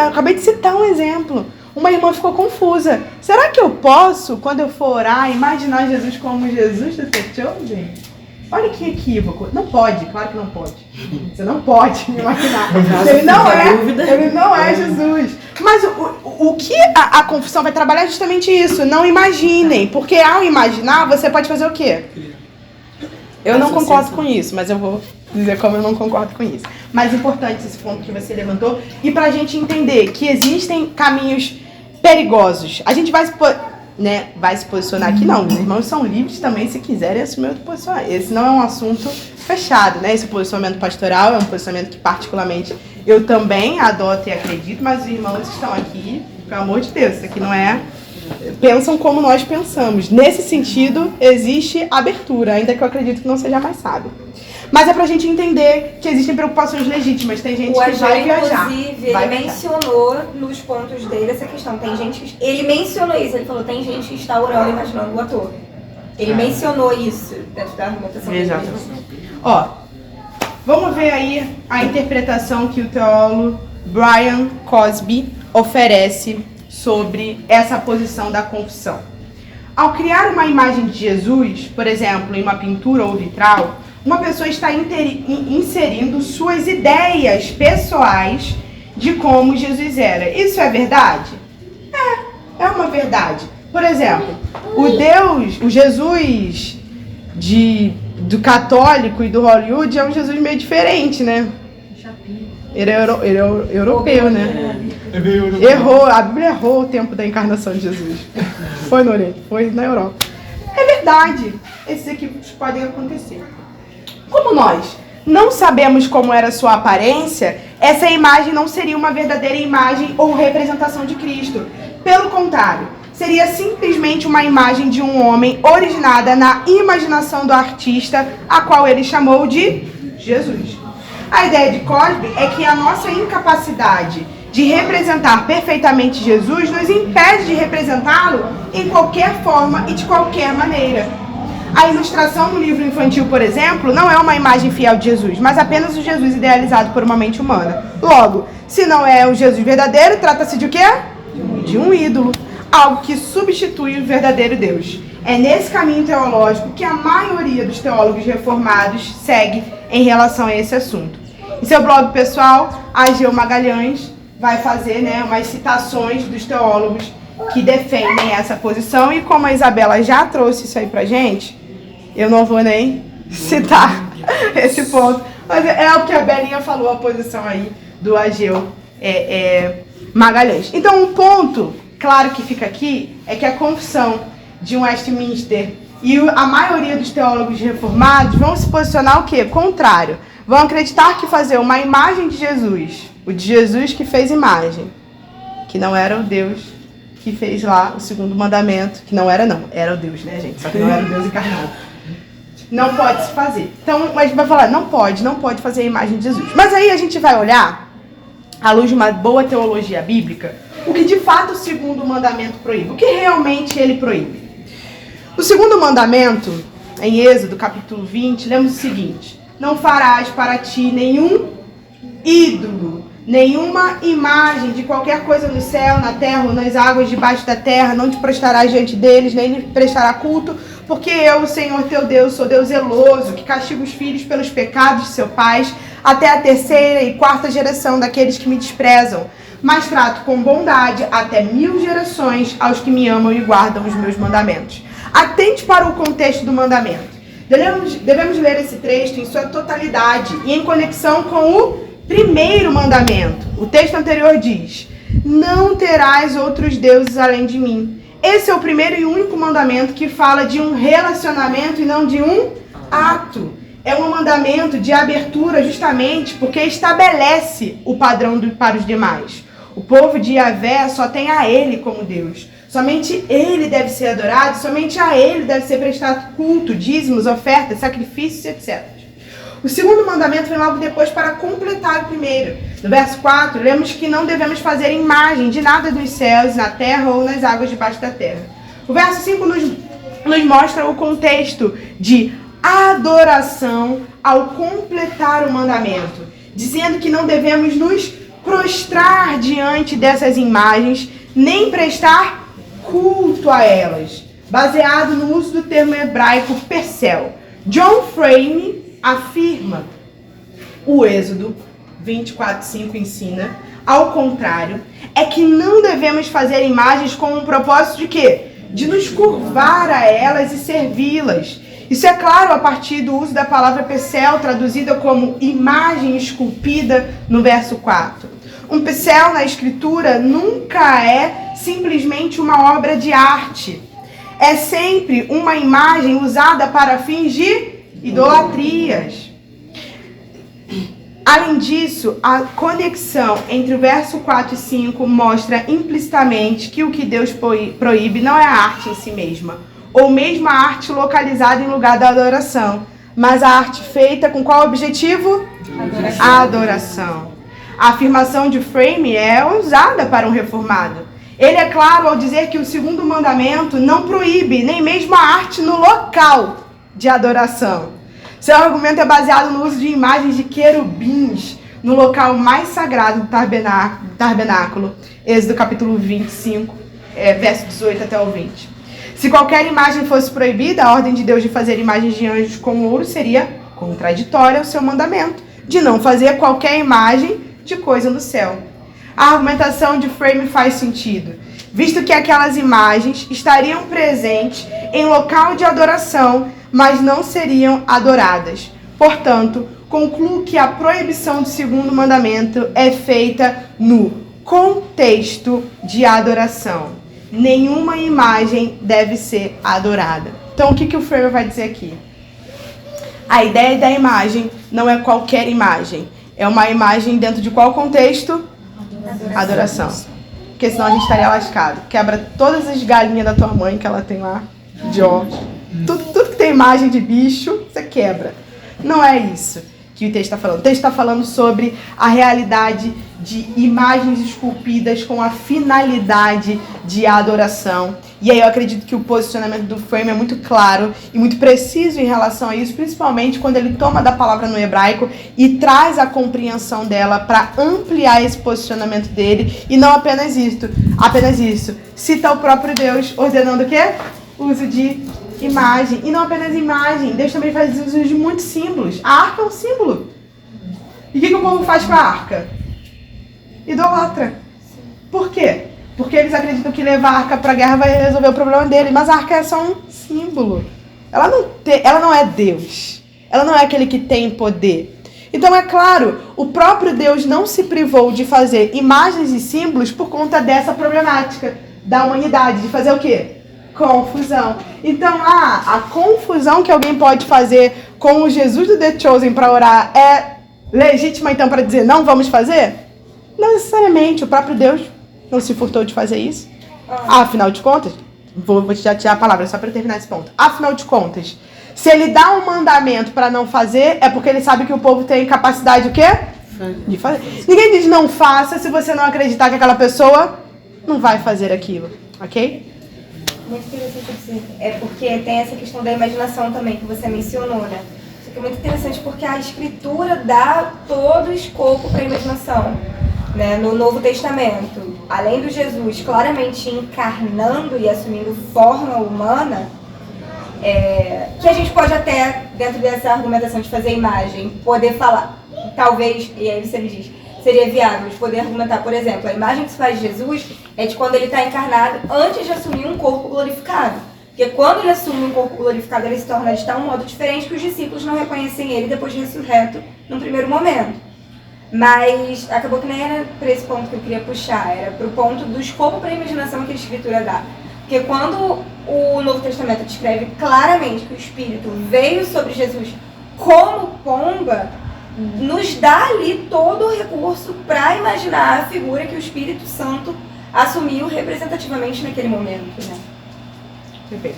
Acabei de citar um exemplo. Uma irmã ficou confusa. Será que eu posso, quando eu for orar, imaginar Jesus como Jesus do The Chosen? Olha que equívoco. Não pode, claro que não pode. Você não pode imaginar. Ele não é Jesus. Mas o que a confissão vai trabalhar é justamente isso. Não imaginem. Porque ao imaginar, você pode fazer o quê? Eu não concordo com isso, mas eu vou dizer como eu não concordo com isso. Mas importante esse ponto que você levantou. E pra gente entender que existem caminhos perigosos. A gente vai se posicionar aqui, não. Os irmãos são livres também, se quiserem assumir outro posicionamento. Esse não é um assunto fechado, né? Esse posicionamento pastoral é um posicionamento que particularmente eu também adoto e acredito, mas os irmãos estão aqui, pelo amor de Deus, isso aqui não é... Pensam como nós pensamos. Nesse sentido, existe abertura, ainda que eu acredito que não seja mais sábio. Mas é pra gente entender que existem preocupações legítimas. Tem gente que vai viajar. Inclusive, ele mencionou nos pontos dele essa questão. Tem gente que... Ele mencionou isso. Ele falou, tem gente que está orando imaginando o ator. Ele mencionou isso dentro da argumentação dele. Ó, vamos ver aí a interpretação que o teólogo Brian Cosby oferece sobre essa posição da confissão. Ao criar uma imagem de Jesus, por exemplo, em uma pintura ou vitral, uma pessoa está inserindo suas ideias pessoais de como Jesus era. Isso é verdade? É uma verdade. Por exemplo, o Jesus do católico e do Hollywood é um Jesus meio diferente, né? Ele é europeu, né? Errou, a Bíblia errou o tempo da encarnação de Jesus. Foi no Oriente, foi na Europa. É verdade, esses equívocos podem acontecer. Como nós não sabemos como era sua aparência, essa imagem não seria uma verdadeira imagem ou representação de Cristo. Pelo contrário, seria simplesmente uma imagem de um homem originada na imaginação do artista, a qual ele chamou de Jesus. A ideia de Cosby é que a nossa incapacidade de representar perfeitamente Jesus nos impede de representá-lo em qualquer forma e de qualquer maneira. A ilustração no livro infantil, por exemplo, não é uma imagem fiel de Jesus, mas apenas o Jesus idealizado por uma mente humana. Logo, se não é o Jesus verdadeiro, trata-se de o quê? De um ídolo, algo que substitui o verdadeiro Deus. É nesse caminho teológico que a maioria dos teólogos reformados segue em relação a esse assunto. Em seu blog pessoal, a Ageu Magalhães vai fazer, umas citações dos teólogos que defendem essa posição, e como a Isabela já trouxe isso aí pra gente, eu não vou nem citar esse ponto, mas é o que a Belinha falou, a posição aí do Ageu Magalhães. Então, um ponto claro que fica aqui é que a confissão de Westminster e a maioria dos teólogos reformados vão se posicionar o quê? Contrário. Vão acreditar que fazer uma imagem de Jesus, o de Jesus que fez imagem, que não era o Deus que fez lá o segundo mandamento, que não era não, era o Deus, né, gente? Só que não era o Deus encarnado. Não pode se fazer. Então, a gente vai falar, não pode fazer a imagem de Jesus. Mas aí a gente vai olhar, à luz de uma boa teologia bíblica, o que de fato o segundo mandamento proíbe, o que realmente ele proíbe. O segundo mandamento, em Êxodo capítulo 20, lemos o seguinte: não farás para ti nenhum ídolo, nenhuma imagem de qualquer coisa no céu, na terra ou nas águas debaixo da terra, não te prostrarás diante deles, nem lhe prestará culto, porque eu, o Senhor teu Deus, sou Deus zeloso, que castiga os filhos pelos pecados de seus pais, até a 3ª e 4ª geração daqueles que me desprezam, mas trato com bondade até 1000 gerações aos que me amam e guardam os meus mandamentos. Atente para o contexto do mandamento. Devemos ler esse trecho em sua totalidade e em conexão com o primeiro mandamento. O texto anterior diz: não terás outros deuses além de mim. Esse é o primeiro e único mandamento que fala de um relacionamento e não de um ato. É um mandamento de abertura justamente porque estabelece o padrão para os demais. O povo de Yahvé só tem a ele como Deus. Somente ele deve ser adorado, somente a ele deve ser prestado culto, dízimos, ofertas, sacrifícios, etc. O segundo mandamento vem logo depois para completar o primeiro. No verso 4, lemos que não devemos fazer imagem de nada dos céus, na terra ou nas águas debaixo da terra. O verso 5 nos mostra o contexto de adoração ao completar o mandamento, dizendo que não devemos nos prostrar diante dessas imagens, nem prestar culto a elas, baseado no uso do termo hebraico persel. John Frame afirma, o Êxodo 24:5 ensina, ao contrário, é que não devemos fazer imagens com um propósito de quê? De nos curvar a elas e servi-las. Isso é claro a partir do uso da palavra persel, traduzida como imagem esculpida no verso 4. Um pincel na escritura nunca é simplesmente uma obra de arte. É sempre uma imagem usada para fins de idolatrias. Além disso, a conexão entre o verso 4 e 5 mostra implicitamente que o que Deus proíbe não é a arte em si mesma, ou mesmo a arte localizada em lugar da adoração, mas a arte feita com qual objetivo? A adoração. A afirmação de Frame é usada para um reformado. Ele é claro ao dizer que o segundo mandamento não proíbe nem mesmo a arte no local de adoração. Seu argumento é baseado no uso de imagens de querubins no local mais sagrado do tabernáculo. Êxodo capítulo 25, verso 18 até o 20. Se qualquer imagem fosse proibida, a ordem de Deus de fazer imagens de anjos com ouro seria contraditória ao seu mandamento de não fazer qualquer imagem de coisa no céu. A argumentação de Frame faz sentido, visto que aquelas imagens estariam presentes em local de adoração, mas não seriam adoradas. Portanto, concluo que a proibição do segundo mandamento é feita no contexto de adoração. Nenhuma imagem deve ser adorada. Então, o que o Frame vai dizer aqui? A ideia da imagem não é qualquer imagem. É uma imagem dentro de qual contexto? Adoração. Porque senão a gente estaria lascado. Quebra todas as galinhas da tua mãe que ela tem lá, de ovos. Tudo que tem imagem de bicho, você quebra. Não é isso que o texto está falando. O texto está falando sobre a realidade de imagens esculpidas com a finalidade de adoração. E aí eu acredito que o posicionamento do Frame é muito claro e muito preciso em relação a isso, principalmente quando ele toma da palavra no hebraico e traz a compreensão dela para ampliar esse posicionamento dele. E não apenas isso. Cita o próprio Deus ordenando o quê? O uso de imagem. E não apenas imagem. Deus também faz uso de muitos símbolos. A arca é um símbolo. E o que o povo faz com a arca? Idolatra. Por quê? Porque eles acreditam que levar a arca para a guerra vai resolver o problema dele. Mas a arca é só um símbolo. Ela não é Deus. Ela não é aquele que tem poder. Então, é claro, o próprio Deus não se privou de fazer imagens e símbolos por conta dessa problemática da humanidade. De fazer o quê? Confusão. Então, a confusão que alguém pode fazer com o Jesus do The Chosen para orar é legítima, então, para dizer não vamos fazer? Não necessariamente. O próprio Deus não se furtou de fazer isso. Afinal de contas, vou te tirar a palavra só para terminar esse ponto. Afinal de contas, se ele dá um mandamento para não fazer, é porque ele sabe que o povo tem capacidade o quê? De fazer. Ninguém diz não faça se você não acreditar que aquela pessoa não vai fazer aquilo. Ok? Muito interessante, é porque tem essa questão da imaginação também que você mencionou, né? Isso aqui é muito interessante porque a Escritura dá todo o escopo para a imaginação, né? No Novo Testamento, além do Jesus claramente encarnando e assumindo forma humana, que a gente pode até, dentro dessa argumentação de fazer imagem, poder falar, talvez, e aí você me diz, seria viável de poder argumentar, por exemplo, a imagem que se faz de Jesus é de quando ele está encarnado antes de assumir um corpo glorificado. Porque quando ele assume um corpo glorificado, ele se torna de tal modo diferente que os discípulos não reconhecem ele depois de ressurreto num primeiro momento. Mas acabou que nem era para esse ponto que eu queria puxar, era para o ponto do escopo para a imaginação que a Escritura dá. Porque quando o Novo Testamento descreve claramente que o Espírito veio sobre Jesus como pomba, nos dá ali todo o recurso para imaginar a figura que o Espírito Santo assumiu representativamente naquele momento, né? Perfeito.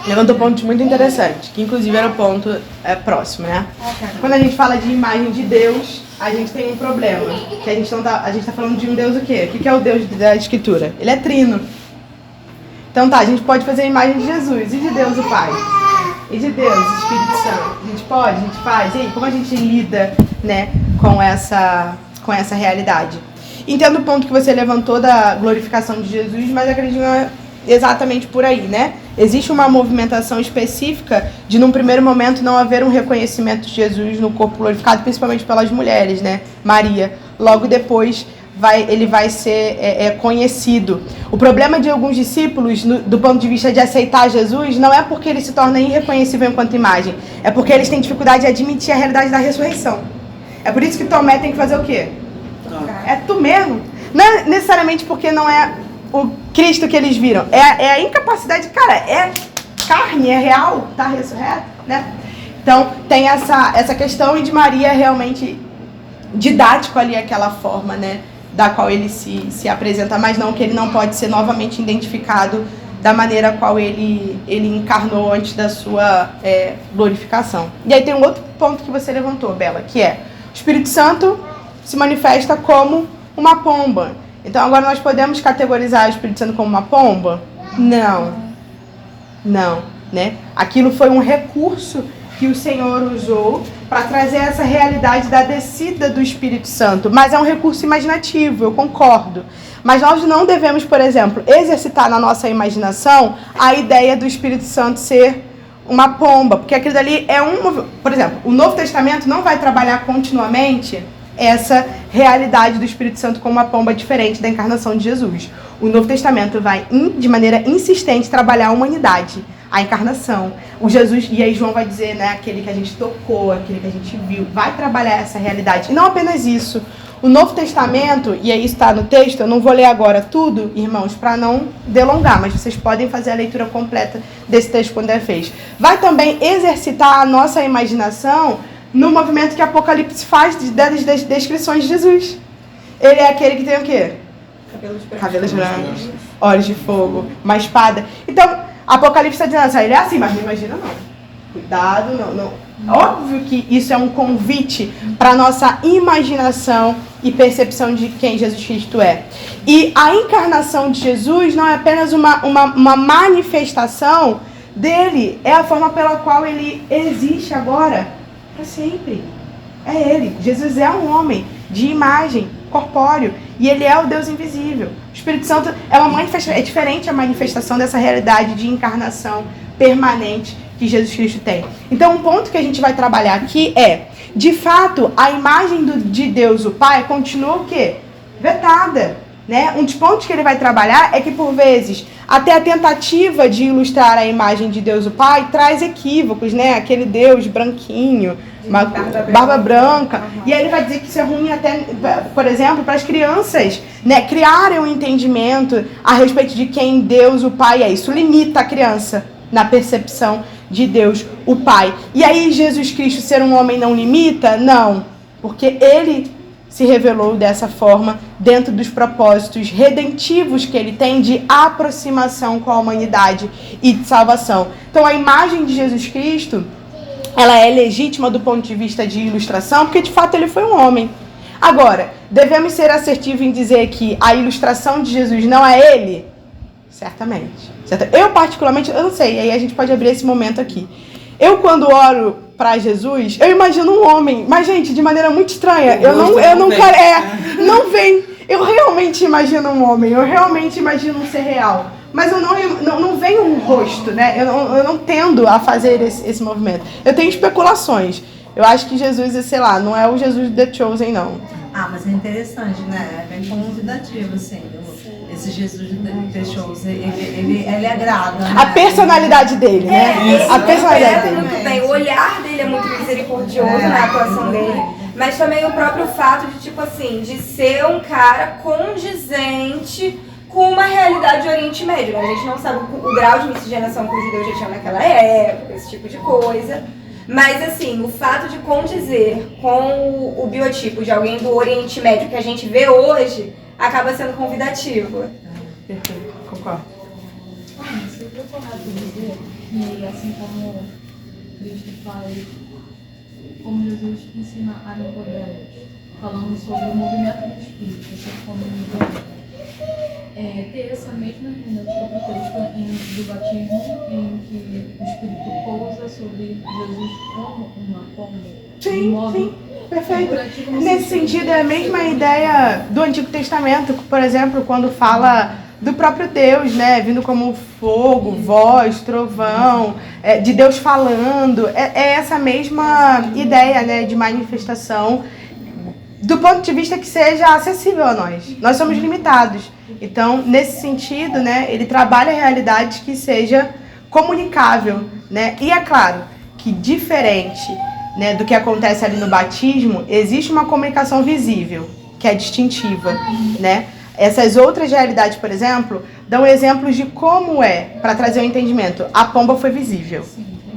Levantou pontos muito interessantes, que inclusive era o ponto próximo, né? Quando a gente fala de imagem de Deus, a gente tem um problema. Que a gente tá falando de um Deus o quê? O que é o Deus da Escritura? Ele é trino. Então a gente pode fazer a imagem de Jesus e de Deus o Pai. E de Deus, o Espírito Santo. A gente faz. E aí, como a gente lida, né, com essa realidade? Entendo o ponto que você levantou da glorificação de Jesus, mas acredito exatamente por aí, né? Existe uma movimentação específica de, num primeiro momento, não haver um reconhecimento de Jesus no corpo glorificado, principalmente pelas mulheres, né? Maria. Logo depois, ele vai ser conhecido. O problema de alguns discípulos, do ponto de vista de aceitar Jesus, não é porque ele se torna irreconhecível enquanto imagem, é porque eles têm dificuldade de admitir a realidade da ressurreição. É por isso que Tomé tem que fazer o quê? É tu mesmo. Não é necessariamente porque não é o Cristo que eles viram, é a incapacidade, cara, é carne, é real, tá ressurreto, né? Então tem essa questão, e de Maria realmente didático ali, aquela forma, né, da qual ele se apresenta, mas não que ele não pode ser novamente identificado da maneira qual ele encarnou antes da sua glorificação. E aí tem um outro ponto que você levantou, Bela, que é o Espírito Santo se manifesta como uma pomba. Então agora nós podemos categorizar o Espírito Santo como uma pomba? Não, né? Aquilo foi um recurso que o Senhor usou para trazer essa realidade da descida do Espírito Santo. Mas é um recurso imaginativo, eu concordo. Mas nós não devemos, por exemplo, exercitar na nossa imaginação a ideia do Espírito Santo ser uma pomba. Porque aquilo dali por exemplo, o Novo Testamento não vai trabalhar continuamente essa realidade do Espírito Santo como uma pomba diferente da encarnação de Jesus. O Novo Testamento vai, de maneira insistente, trabalhar a humanidade, a encarnação. O Jesus, e aí João vai dizer, né, aquele que a gente tocou, aquele que a gente viu, vai trabalhar essa realidade. E não apenas isso. O Novo Testamento, e aí está no texto, eu não vou ler agora tudo, irmãos, para não delongar, mas vocês podem fazer a leitura completa desse texto quando é feito. Vai também exercitar a nossa imaginação no movimento que Apocalipse faz das descrições de Jesus. Ele é aquele que tem o quê? Cabelos brancos, olhos de fogo, uma espada. Então, Apocalipse está dizendo assim, ele é assim, mas não imagina não. Cuidado, não. Óbvio que isso é um convite para a nossa imaginação e percepção de quem Jesus Cristo é. E a encarnação de Jesus não é apenas uma manifestação dele, é a forma pela qual ele existe agora, para sempre. É ele. Jesus é um homem de imagem, corpóreo, e ele é o Deus invisível. O Espírito Santo é uma manifestação, é diferente a manifestação dessa realidade de encarnação permanente que Jesus Cristo tem. Então, um ponto que a gente vai trabalhar aqui é, de fato, a imagem de Deus, o Pai, continua o quê? Vetada, né? Um dos pontos que ele vai trabalhar é que, por vezes, até a tentativa de ilustrar a imagem de Deus, o Pai, traz equívocos, né? Aquele Deus branquinho, barba branca. E aí ele vai dizer que isso é ruim até, por exemplo, para as crianças, né, criarem um entendimento a respeito de quem Deus, o Pai, é. Isso limita a criança na percepção de Deus, o Pai. E aí Jesus Cristo ser um homem não limita? Não, porque ele se revelou dessa forma dentro dos propósitos redentivos que ele tem de aproximação com a humanidade e de salvação. Então a imagem de Jesus Cristo, ela é legítima do ponto de vista de ilustração, porque de fato ele foi um homem. Agora, devemos ser assertivos em dizer que a ilustração de Jesus não é ele? Certamente. Eu particularmente, eu não sei, aí a gente pode abrir esse momento aqui. Eu quando oro para Jesus, eu imagino um homem, mas gente, de maneira muito estranha. Não vem. Eu realmente imagino um homem, eu realmente imagino um ser real. Mas eu não vem um rosto, né? Eu não tendo a fazer esse movimento. Eu tenho especulações. Eu acho que Jesus, sei lá, não é o Jesus The Chosen, não. Ah, mas é interessante, né? É bem convidativo, assim. Esse Jesus The Chosen, ele agrada, né? A personalidade dele, né? A personalidade dele. Muito bem. O olhar dele é muito misericordioso na atuação dele. Mas também o próprio fato de, tipo assim, de ser um cara condizente com uma realidade do Oriente Médio, né? A gente não sabe o grau de miscigenação que os judeus já tinham naquela época, esse tipo de coisa. Mas, assim, o fato de condizer com o biotipo de alguém do Oriente Médio que a gente vê hoje acaba sendo convidativo. Perfeito, concordo. Seria correto dizer que, assim como Cristo faz, como Jesus ensina a Nicodemos, falando sobre o movimento do Espírito, assim como ter essa mesma hermenêutica do batismo em que o Espírito pousa sobre Jesus como uma pomba. Sim, perfeito. Nesse sentido, é a mesma ideia do Antigo Testamento, por exemplo, quando fala do próprio Deus, né, vindo como fogo, voz, trovão, de Deus falando. É essa mesma ideia, né, de manifestação, do ponto de vista que seja acessível a nós. Nós somos limitados. Então, nesse sentido, né, ele trabalha a realidade que seja comunicável, né? E é claro que diferente, né, do que acontece ali no batismo, existe uma comunicação visível, que é distintiva, né? Essas outras realidades, por exemplo, dão exemplos de como para trazer um entendimento. A pomba foi visível.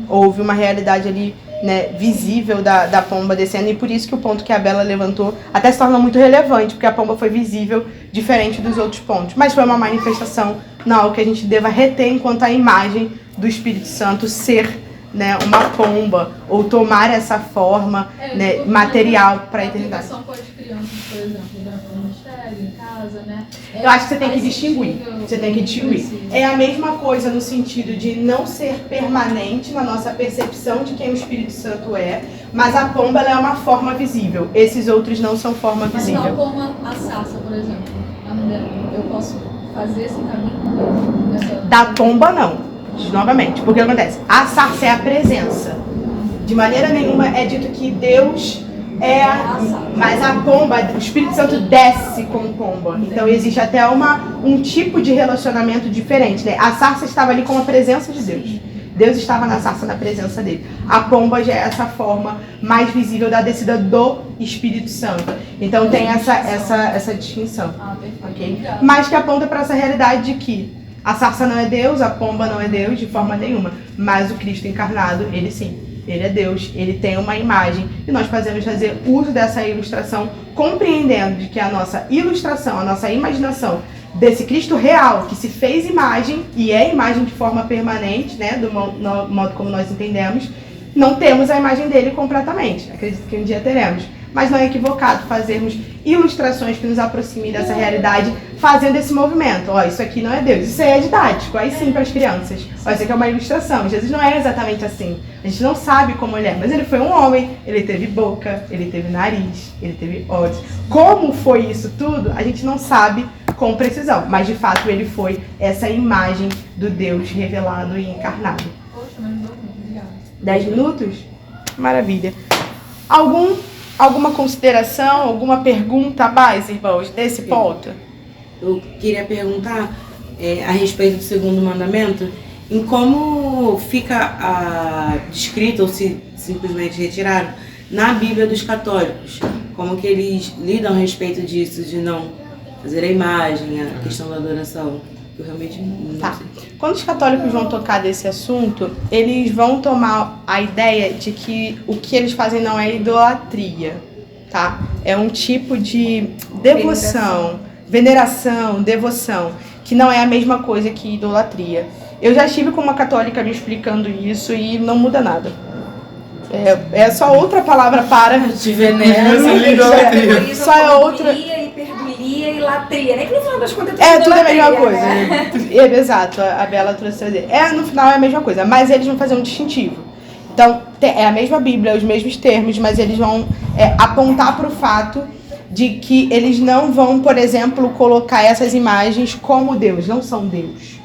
Houve uma realidade ali, né, visível da pomba descendo, e por isso que o ponto que a Bela levantou até se torna muito relevante, porque a pomba foi visível, diferente dos outros pontos. Mas foi uma manifestação, não, que a gente deva reter enquanto a imagem do Espírito Santo ser, né, uma pomba, ou tomar essa forma, né, material para a eternidade. A com as crianças, por exemplo, durante o ministério, em casa, né? Eu acho que você tem que distinguir. Você tem que distinguir. É a mesma coisa no sentido de não ser permanente na nossa percepção de quem o Espírito Santo é, mas a pomba ela é uma forma visível. Esses outros não são forma visível. Tal como a sarça, por exemplo. Eu posso fazer esse caminho da pomba, não. Novamente, porque acontece? A sarça é a presença. De maneira nenhuma é dito que Deus é mas a pomba, o Espírito Santo desce como pomba. Então existe até um tipo de relacionamento diferente, né? A sarça estava ali com a presença de Deus. Deus estava na sarça, na presença dele. A pomba já é essa forma mais visível da descida do Espírito Santo. Então tem essa distinção. Okay? Mas que aponta para essa realidade de que a sarça não é Deus, a pomba não é Deus de forma nenhuma. Mas o Cristo encarnado, ele sim. Ele é Deus, ele tem uma imagem e nós podemos fazer uso dessa ilustração compreendendo de que a nossa ilustração, a nossa imaginação desse Cristo real, que se fez imagem e é imagem de forma permanente, né, do modo como nós entendemos, não temos a imagem dele completamente. Acredito que um dia teremos. Mas não é equivocado fazermos ilustrações que nos aproximem dessa realidade, fazendo esse movimento. Ó, isso aqui não é Deus, isso aí é didático, aí sim para as crianças. Ó, isso aqui é uma ilustração. Jesus não é exatamente assim. A gente não sabe como ele é, mas ele foi um homem, ele teve boca, ele teve nariz, ele teve olhos. Como foi isso tudo, a gente não sabe com precisão, mas de fato ele foi essa imagem do Deus revelado e encarnado. Poxa, mas não deu muito, obrigada. 10 minutos? Maravilha. Alguma consideração, alguma pergunta a mais, irmãos, desse ponto? Eu queria perguntar a respeito do segundo mandamento, em como fica descrito, ou se simplesmente retiraram, na Bíblia dos católicos. Como que eles lidam a respeito disso, de não fazer a imagem, a questão da adoração. Eu realmente não Tá. sei. Quando os católicos vão tocar desse assunto, eles vão tomar a ideia de que o que eles fazem não é idolatria, tá? É um tipo de devoção, veneração, devoção, que não é a mesma coisa que idolatria. Eu já estive com uma católica me explicando isso e não muda nada. É só outra palavra para De veneno. Só é outra. Hiperdulia e latria, né? Que no final das contas Tudo é a mesma idolatria, coisa. né? Exato, a Bela trouxe a dizer. No final é a mesma coisa, mas eles vão fazer um distintivo. Então, é a mesma Bíblia, os mesmos termos, mas eles vão apontar para o fato de que eles não vão, por exemplo, colocar essas imagens como Deus, não são Deus.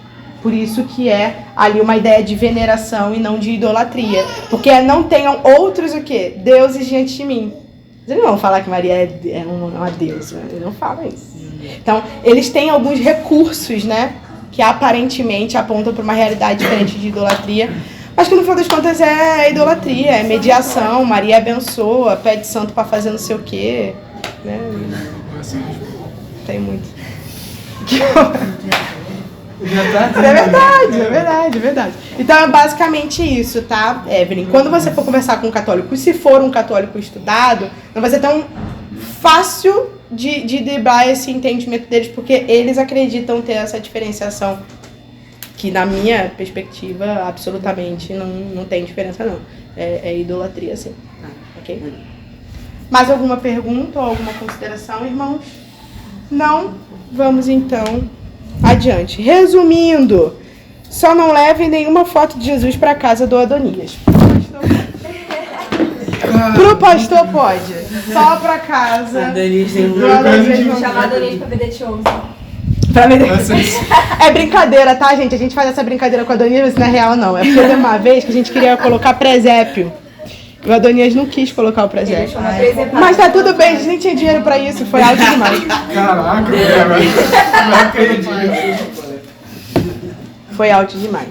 Por isso que é ali uma ideia de veneração e não de idolatria. Porque não tenham outros o quê? Deuses diante de mim. Eles não vão falar que Maria é uma deusa. Eles não falam isso. Então, eles têm alguns recursos, né? Que aparentemente apontam para uma realidade diferente de idolatria. Mas que no final das contas é idolatria, é mediação. Maria abençoa, pede santo para fazer não sei o quê. Né? Tem muito. É verdade. Então é basicamente isso, tá, Evelyn? Quando você for conversar com um católico, se for um católico estudado, não vai ser tão fácil de driblar esse entendimento deles, porque eles acreditam ter essa diferenciação, que na minha perspectiva, absolutamente não tem diferença não. É idolatria, sim. Ok? Mais alguma pergunta ou alguma consideração, irmãos? Não? Vamos então adiante. Resumindo, só não levem nenhuma foto de Jesus para casa do Adonias. Pro pastor pode. Só para casa. Do Adonias. Chamar Adonias pra ver The Chosen. É brincadeira, tá, gente? A gente faz essa brincadeira com a Adonias, mas não é real, não. É porque teve uma vez que a gente queria colocar presépio. O Adonias não quis colocar o presépio. Mas tá tudo bem, a gente nem tinha dinheiro pra isso, foi alto demais. Caraca, velho. Não acredito. Foi alto demais.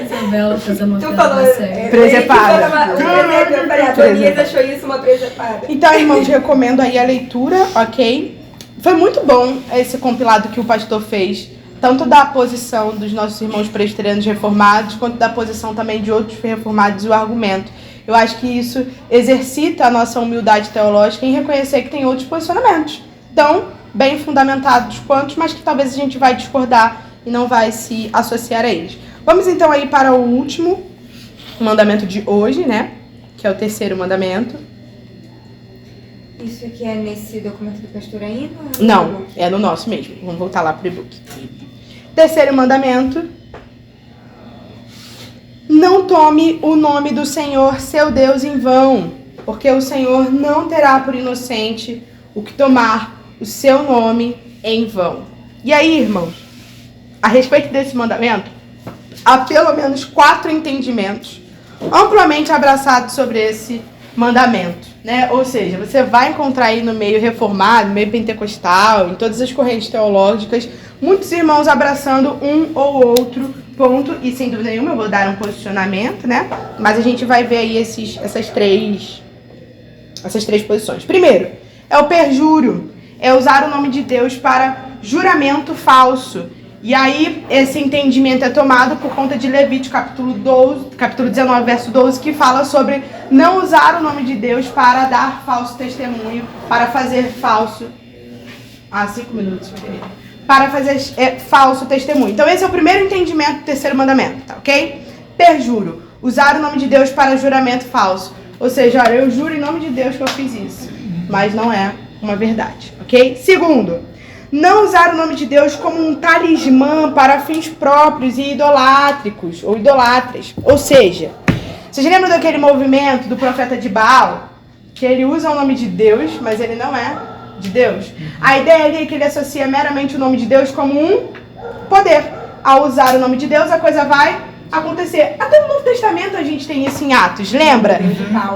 Isabela fazendo uma Tu piada falou. séria. Presepada. Eu falei, a Adonias achou isso uma presepada. Então, irmãos, recomendo aí a leitura, ok? Foi muito bom esse compilado que o pastor fez, tanto da posição dos nossos irmãos presbiterianos reformados, quanto da posição também de outros reformados e o argumento. Eu acho que isso exercita a nossa humildade teológica em reconhecer que tem outros posicionamentos, tão bem fundamentados quantos, mas que talvez a gente vai discordar e não vai se associar a eles. Vamos então aí para o último mandamento de hoje, né? Que é o terceiro mandamento. Isso aqui é nesse documento do pastor ainda? Não, é no nosso mesmo. Vamos voltar lá pro e-book. Terceiro mandamento. Não tome o nome do Senhor, seu Deus, em vão, porque o Senhor não terá por inocente o que tomar o seu nome em vão. E aí, irmãos, a respeito desse mandamento, há pelo menos 4 entendimentos amplamente abraçados sobre esse mandamento. né? Ou seja, você vai encontrar aí no meio reformado, no meio pentecostal, em todas as correntes teológicas, muitos irmãos abraçando um ou outro ponto, e sem dúvida nenhuma eu vou dar um posicionamento, né? Mas a gente vai ver aí essas três posições. Primeiro, é o perjúrio, é usar o nome de Deus para juramento falso. E aí, esse entendimento é tomado por conta de Levítico, capítulo 19, verso 12, que fala sobre não usar o nome de Deus para dar falso testemunho, para fazer falso... 5 minutos, querido. Para fazer falso testemunho. Então, esse é o primeiro entendimento do terceiro mandamento, tá ok? Perjuro, usar o nome de Deus para juramento falso. Ou seja, olha, eu juro em nome de Deus que eu fiz isso, mas não é uma verdade, ok? Segundo, não usar o nome de Deus como um talismã para fins próprios e idolátricos ou idolatras. Ou seja, vocês lembram daquele movimento do profeta de Baal? Que ele usa o nome de Deus, mas ele não é de Deus. A ideia ali é que ele associa meramente o nome de Deus como um poder. Ao usar o nome de Deus, a coisa vai acontecer. Até no Novo Testamento a gente tem isso em Atos, lembra?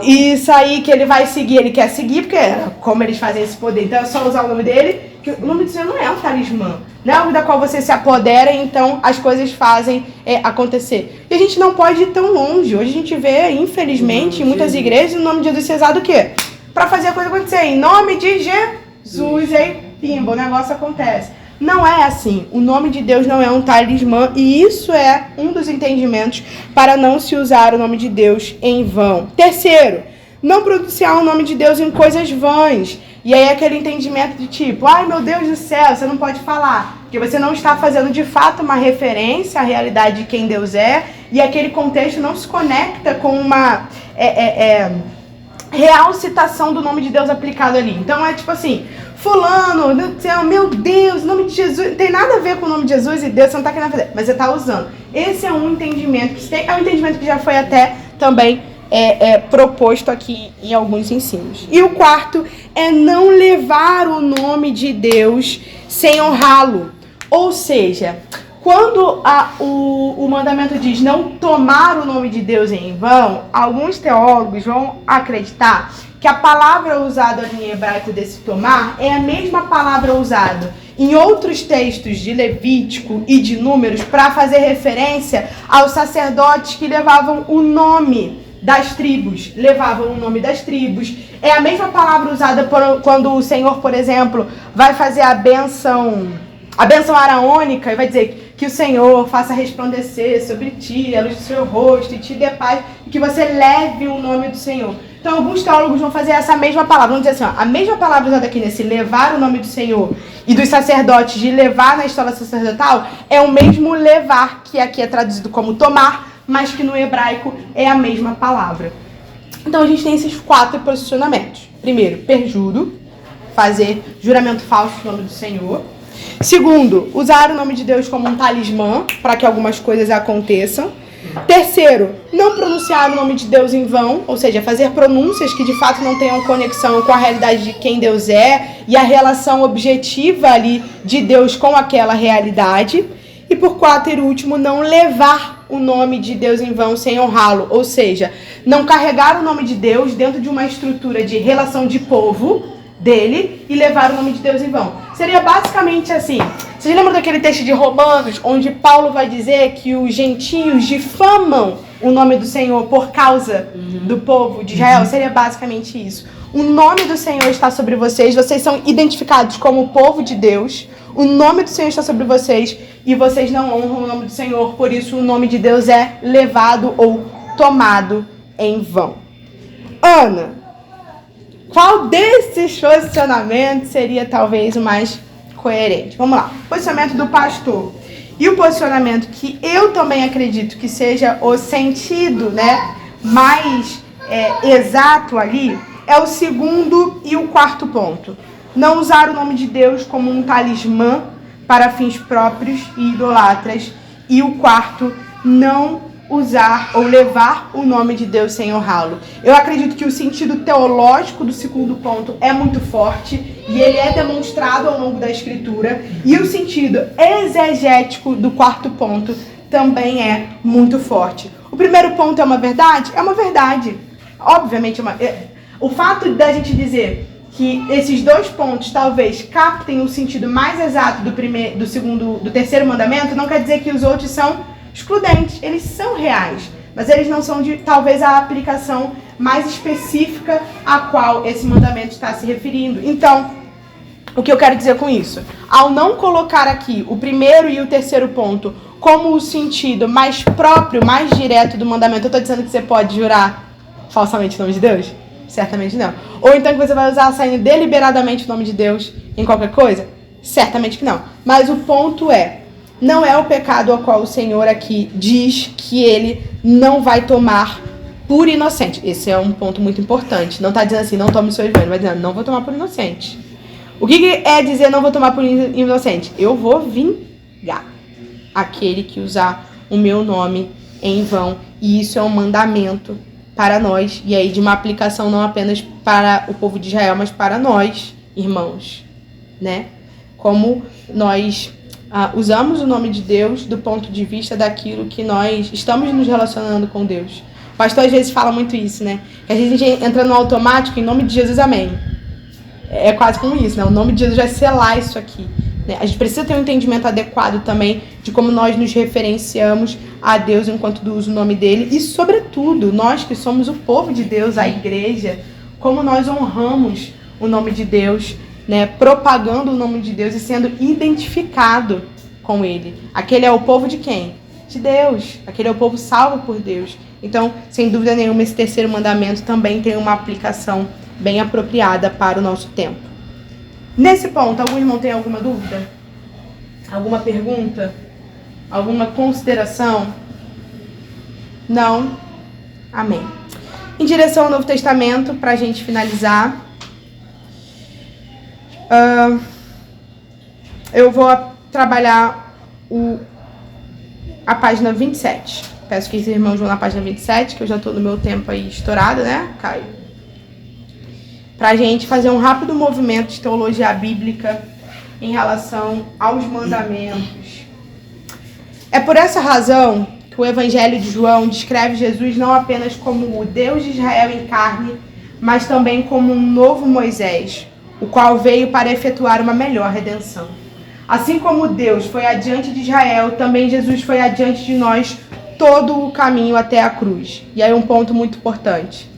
Isso aí que ele vai seguir, ele quer seguir, porque como eles fazem esse poder, então é só usar o nome dele, que o nome de Deus não é um talismã, não é algo da qual você se apodera e então as coisas fazem acontecer. E a gente não pode ir tão longe. Hoje a gente vê, infelizmente, em muitas igrejas, o nome de Jesus ser usado o quê? Para fazer a coisa acontecer. Em nome de Jesus, aí, pimba, o negócio acontece. Não é assim. O nome de Deus não é um talismã e isso é um dos entendimentos para não se usar o nome de Deus em vão. Terceiro, não pronunciar o nome de Deus em coisas vãs. E aí aquele entendimento de tipo, ai meu Deus do céu, você não pode falar. Porque você não está fazendo de fato uma referência à realidade de quem Deus é e aquele contexto não se conecta com uma real citação do nome de Deus aplicado ali. Então é tipo assim, fulano, meu Deus, o nome de Jesus, não tem nada a ver com o nome de Jesus e Deus, você não está querendo fazer, mas você está usando. Esse é um entendimento que é um entendimento que já foi até também proposto aqui em alguns ensinos. E o quarto é não levar o nome de Deus sem honrá-lo. Ou seja, quando o mandamento diz não tomar o nome de Deus em vão, alguns teólogos vão acreditar que a palavra usada em hebraico desse tomar é a mesma palavra usada em outros textos de Levítico e de Números para fazer referência aos sacerdotes que levavam o nome das tribos, levavam o nome das tribos. É a mesma palavra usada quando o Senhor, por exemplo, vai fazer a bênção araônica e vai dizer que o Senhor faça resplandecer sobre ti a luz do seu rosto e te dê paz e que você leve o nome do Senhor. Então, alguns teólogos vão fazer essa mesma palavra. Vão dizer assim, ó, a mesma palavra usada aqui nesse levar o nome do Senhor e dos sacerdotes de levar na história sacerdotal é o mesmo levar, que aqui é traduzido como tomar, mas que no hebraico é a mesma palavra. Então, a gente tem esses 4 posicionamentos. Primeiro, perjuro, fazer juramento falso no nome do Senhor. Segundo, usar o nome de Deus como um talismã para que algumas coisas aconteçam. Terceiro, não pronunciar o nome de Deus em vão, ou seja, fazer pronúncias que de fato não tenham conexão com a realidade de quem Deus é e a relação objetiva ali de Deus com aquela realidade. E por 4 e último, não levar o nome de Deus em vão sem honrá-lo, ou seja, não carregar o nome de Deus dentro de uma estrutura de relação de povo dele e levar o nome de Deus em vão. Seria basicamente assim. Vocês lembram daquele texto de Romanos, onde Paulo vai dizer que os gentios difamam o nome do Senhor por causa do povo de Israel? Seria basicamente isso. O nome do Senhor está sobre vocês, vocês são identificados como o povo de Deus, o nome do Senhor está sobre vocês e vocês não honram o nome do Senhor, por isso o nome de Deus é levado ou tomado em vão. Ana, qual desses posicionamentos seria talvez o mais coerente? Vamos lá. Posicionamento do pastor. E o posicionamento que eu também acredito que seja o sentido, né, mais exato ali, é o segundo e o quarto ponto. Não usar o nome de Deus como um talismã para fins próprios e idolatras. E o quarto, não usar ou levar o nome de Deus sem honrá-lo. Eu acredito que o sentido teológico do segundo ponto é muito forte e ele é demonstrado ao longo da Escritura. E o sentido exegético do quarto ponto também é muito forte. O primeiro ponto é uma verdade? É uma verdade. Obviamente, O fato da gente dizer que esses dois pontos talvez captem o sentido mais exato do terceiro mandamento, não quer dizer que os outros são excludentes. Eles são reais, mas eles não são de talvez a aplicação mais específica a qual esse mandamento está se referindo. Então, o que eu quero dizer com isso? Ao não colocar aqui o primeiro e o terceiro ponto como o sentido mais próprio, mais direto do mandamento, eu estou dizendo que você pode jurar falsamente o nome de Deus? Certamente não. Ou então que você vai usar saindo deliberadamente o nome de Deus em qualquer coisa? Certamente que não. Mas o ponto é, não é o pecado ao qual o Senhor aqui diz que ele não vai tomar por inocente. Esse é um ponto muito importante. Não está dizendo assim, não tome seus ventos, vai dizendo, não vou tomar por inocente. O que é dizer não vou tomar por inocente? Eu vou vingar aquele que usar o meu nome em vão. E isso é um mandamento para nós. E aí de uma aplicação não apenas para o povo de Israel, mas para nós, irmãos. Né? Como nós usamos o nome de Deus do ponto de vista daquilo que nós estamos nos relacionando com Deus. O pastor às vezes fala muito isso, né? Que às vezes a gente entra no automático, em nome de Jesus, amém. É quase como isso, né? O nome de Jesus vai selar isso aqui. Né? A gente precisa ter um entendimento adequado também de como nós nos referenciamos a Deus enquanto usa o nome dele. E, sobretudo, nós que somos o povo de Deus, a igreja, como nós honramos o nome de Deus, né? Propagando o nome de Deus e sendo identificado com ele. Aquele é o povo de quem? De Deus. Aquele é o povo salvo por Deus. Então, sem dúvida nenhuma, esse terceiro mandamento também tem uma aplicação bem apropriada para o nosso tempo. Nesse ponto, algum irmão tem alguma dúvida? Alguma pergunta? Alguma consideração? Não? Amém. Em direção ao Novo Testamento, para a gente finalizar, eu vou trabalhar a página 27. Peço que esses irmãos vão na página 27, que eu já estou no meu tempo aí estourado, né, Caio? Para a gente fazer um rápido movimento de teologia bíblica em relação aos mandamentos. É por essa razão que o Evangelho de João descreve Jesus não apenas como o Deus de Israel em carne, mas também como um novo Moisés, o qual veio para efetuar uma melhor redenção. Assim como Deus foi adiante de Israel, também Jesus foi adiante de nós todo o caminho até a cruz. E aí um ponto muito importante.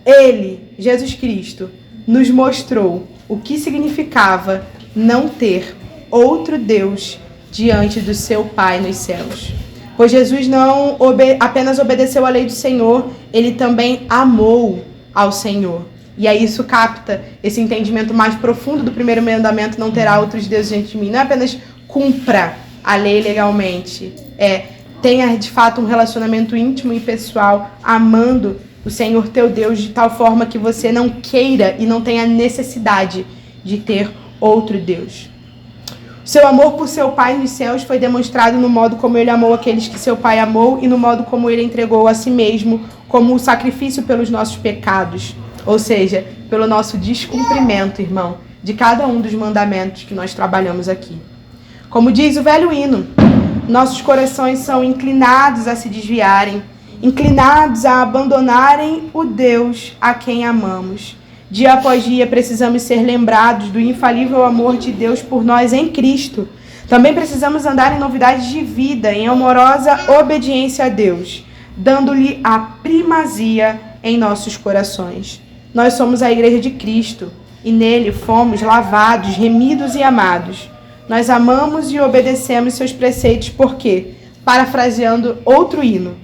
Ele, Jesus Cristo, nos mostrou o que significava não ter outro Deus diante do seu Pai nos céus. Pois Jesus não apenas obedeceu à lei do Senhor, ele também amou ao Senhor. E aí isso capta esse entendimento mais profundo do primeiro mandamento, não terá outros deuses diante de mim. Não é apenas cumpra a lei legalmente, tenha de fato um relacionamento íntimo e pessoal, amando o Senhor teu Deus de tal forma que você não queira e não tenha necessidade de ter outro Deus. Seu amor por seu Pai nos céus foi demonstrado no modo como ele amou aqueles que seu Pai amou e no modo como ele entregou a si mesmo como o sacrifício pelos nossos pecados, ou seja, pelo nosso descumprimento, irmão, de cada um dos mandamentos que nós trabalhamos aqui. Como diz o velho hino, nossos corações são inclinados a se desviarem, inclinados a abandonarem o Deus a quem amamos. Dia após dia precisamos ser lembrados do infalível amor de Deus por nós em Cristo. Também precisamos andar em novidades de vida, em amorosa obediência a Deus, dando-lhe a primazia em nossos corações. Nós somos a Igreja de Cristo e nele fomos lavados, remidos e amados. Nós amamos e obedecemos seus preceitos porque, parafraseando outro hino,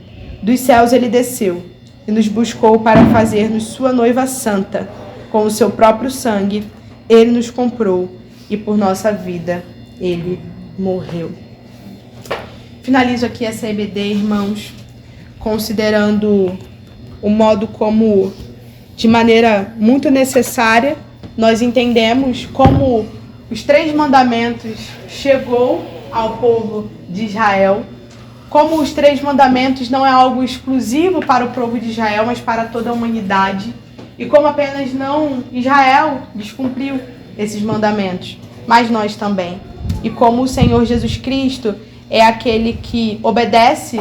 dos céus ele desceu e nos buscou para fazer-nos sua noiva santa. Com o seu próprio sangue, ele nos comprou e por nossa vida ele morreu. Finalizo aqui essa EBD, irmãos, considerando o modo como, de maneira muito necessária, nós entendemos como os 3 mandamentos chegou ao povo de Israel, como os 3 mandamentos não é algo exclusivo para o povo de Israel, mas para toda a humanidade. E como apenas não Israel descumpriu esses mandamentos, mas nós também. E como o Senhor Jesus Cristo é aquele que obedece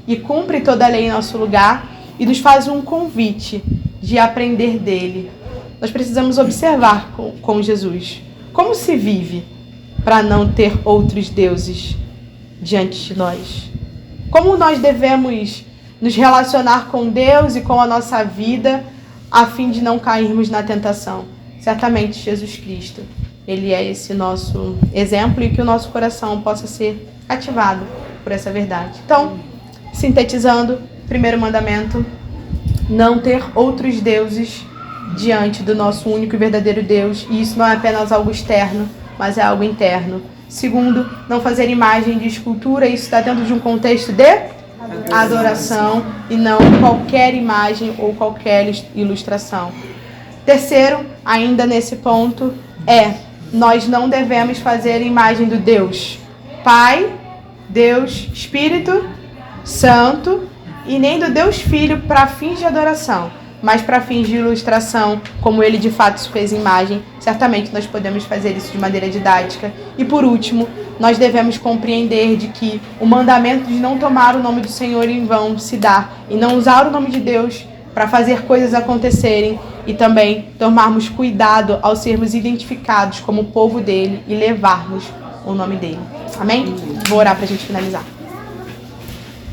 e cumpre toda a lei em nosso lugar e nos faz um convite de aprender dele. Nós precisamos observar com Jesus como se vive para não ter outros deuses diante de nós. Como nós devemos nos relacionar com Deus e com a nossa vida a fim de não cairmos na tentação. Certamente Jesus Cristo, Ele é esse nosso exemplo e que o nosso coração possa ser ativado por essa verdade. Então, sintetizando, primeiro mandamento, não ter outros deuses diante do nosso único e verdadeiro Deus. E isso não é apenas algo externo, mas é algo interno. Segundo, não fazer imagem de escultura. Isso está dentro de um contexto de adoração e não qualquer imagem ou qualquer ilustração. Terceiro, ainda nesse ponto, nós não devemos fazer imagem do Deus Pai, Deus Espírito Santo e nem do Deus Filho para fins de adoração, mas para fins de ilustração, como ele de fato se fez imagem. Certamente nós podemos fazer isso de maneira didática. E por último, nós devemos compreender de que o mandamento de não tomar o nome do Senhor em vão se dá, e não usar o nome de Deus para fazer coisas acontecerem, e também tomarmos cuidado ao sermos identificados como povo dele e levarmos o nome dele. Amém? Vou orar para a gente finalizar.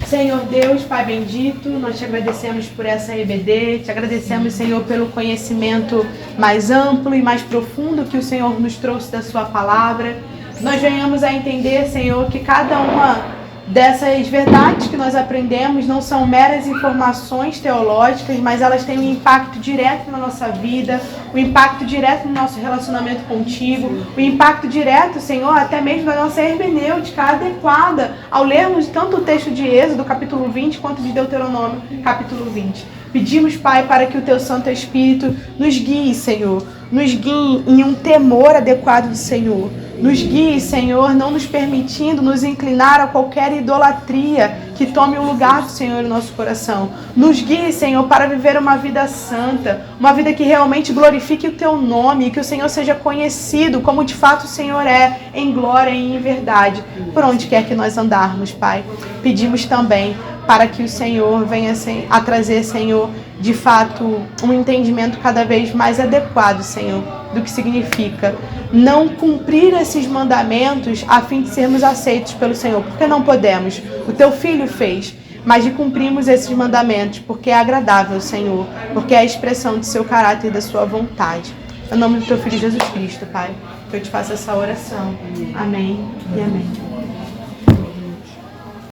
Senhor Deus, Pai bendito, nós te agradecemos por essa EBD, te agradecemos, Senhor, pelo conhecimento mais amplo e mais profundo que o Senhor nos trouxe da sua palavra. Nós venhamos a entender, Senhor, que cada uma dessas verdades que nós aprendemos não são meras informações teológicas, mas elas têm um impacto direto na nossa vida, um impacto direto no nosso relacionamento contigo, um impacto direto, Senhor, até mesmo na nossa hermenêutica adequada ao lermos tanto o texto de Êxodo, capítulo 20, quanto de Deuteronômio, capítulo 20. Pedimos, Pai, para que o Teu Santo Espírito nos guie, Senhor, nos guie em um temor adequado do Senhor. Nos guie, Senhor, não nos permitindo nos inclinar a qualquer idolatria que tome o lugar do Senhor em nosso coração. Nos guie, Senhor, para viver uma vida santa, uma vida que realmente glorifique o Teu nome e que o Senhor seja conhecido como de fato o Senhor é, em glória e em verdade, por onde quer que nós andarmos, Pai. Pedimos também para que o Senhor venha a trazer, Senhor, de fato, um entendimento cada vez mais adequado, Senhor, do que significa não cumprir esses mandamentos a fim de sermos aceitos pelo Senhor, porque não podemos. O Teu Filho fez, mas de cumprirmos esses mandamentos, porque é agradável, Senhor, porque é a expressão do Seu caráter e da Sua vontade. Em nome do Teu Filho Jesus Cristo, Pai, que eu te faço essa oração. Amém e amém.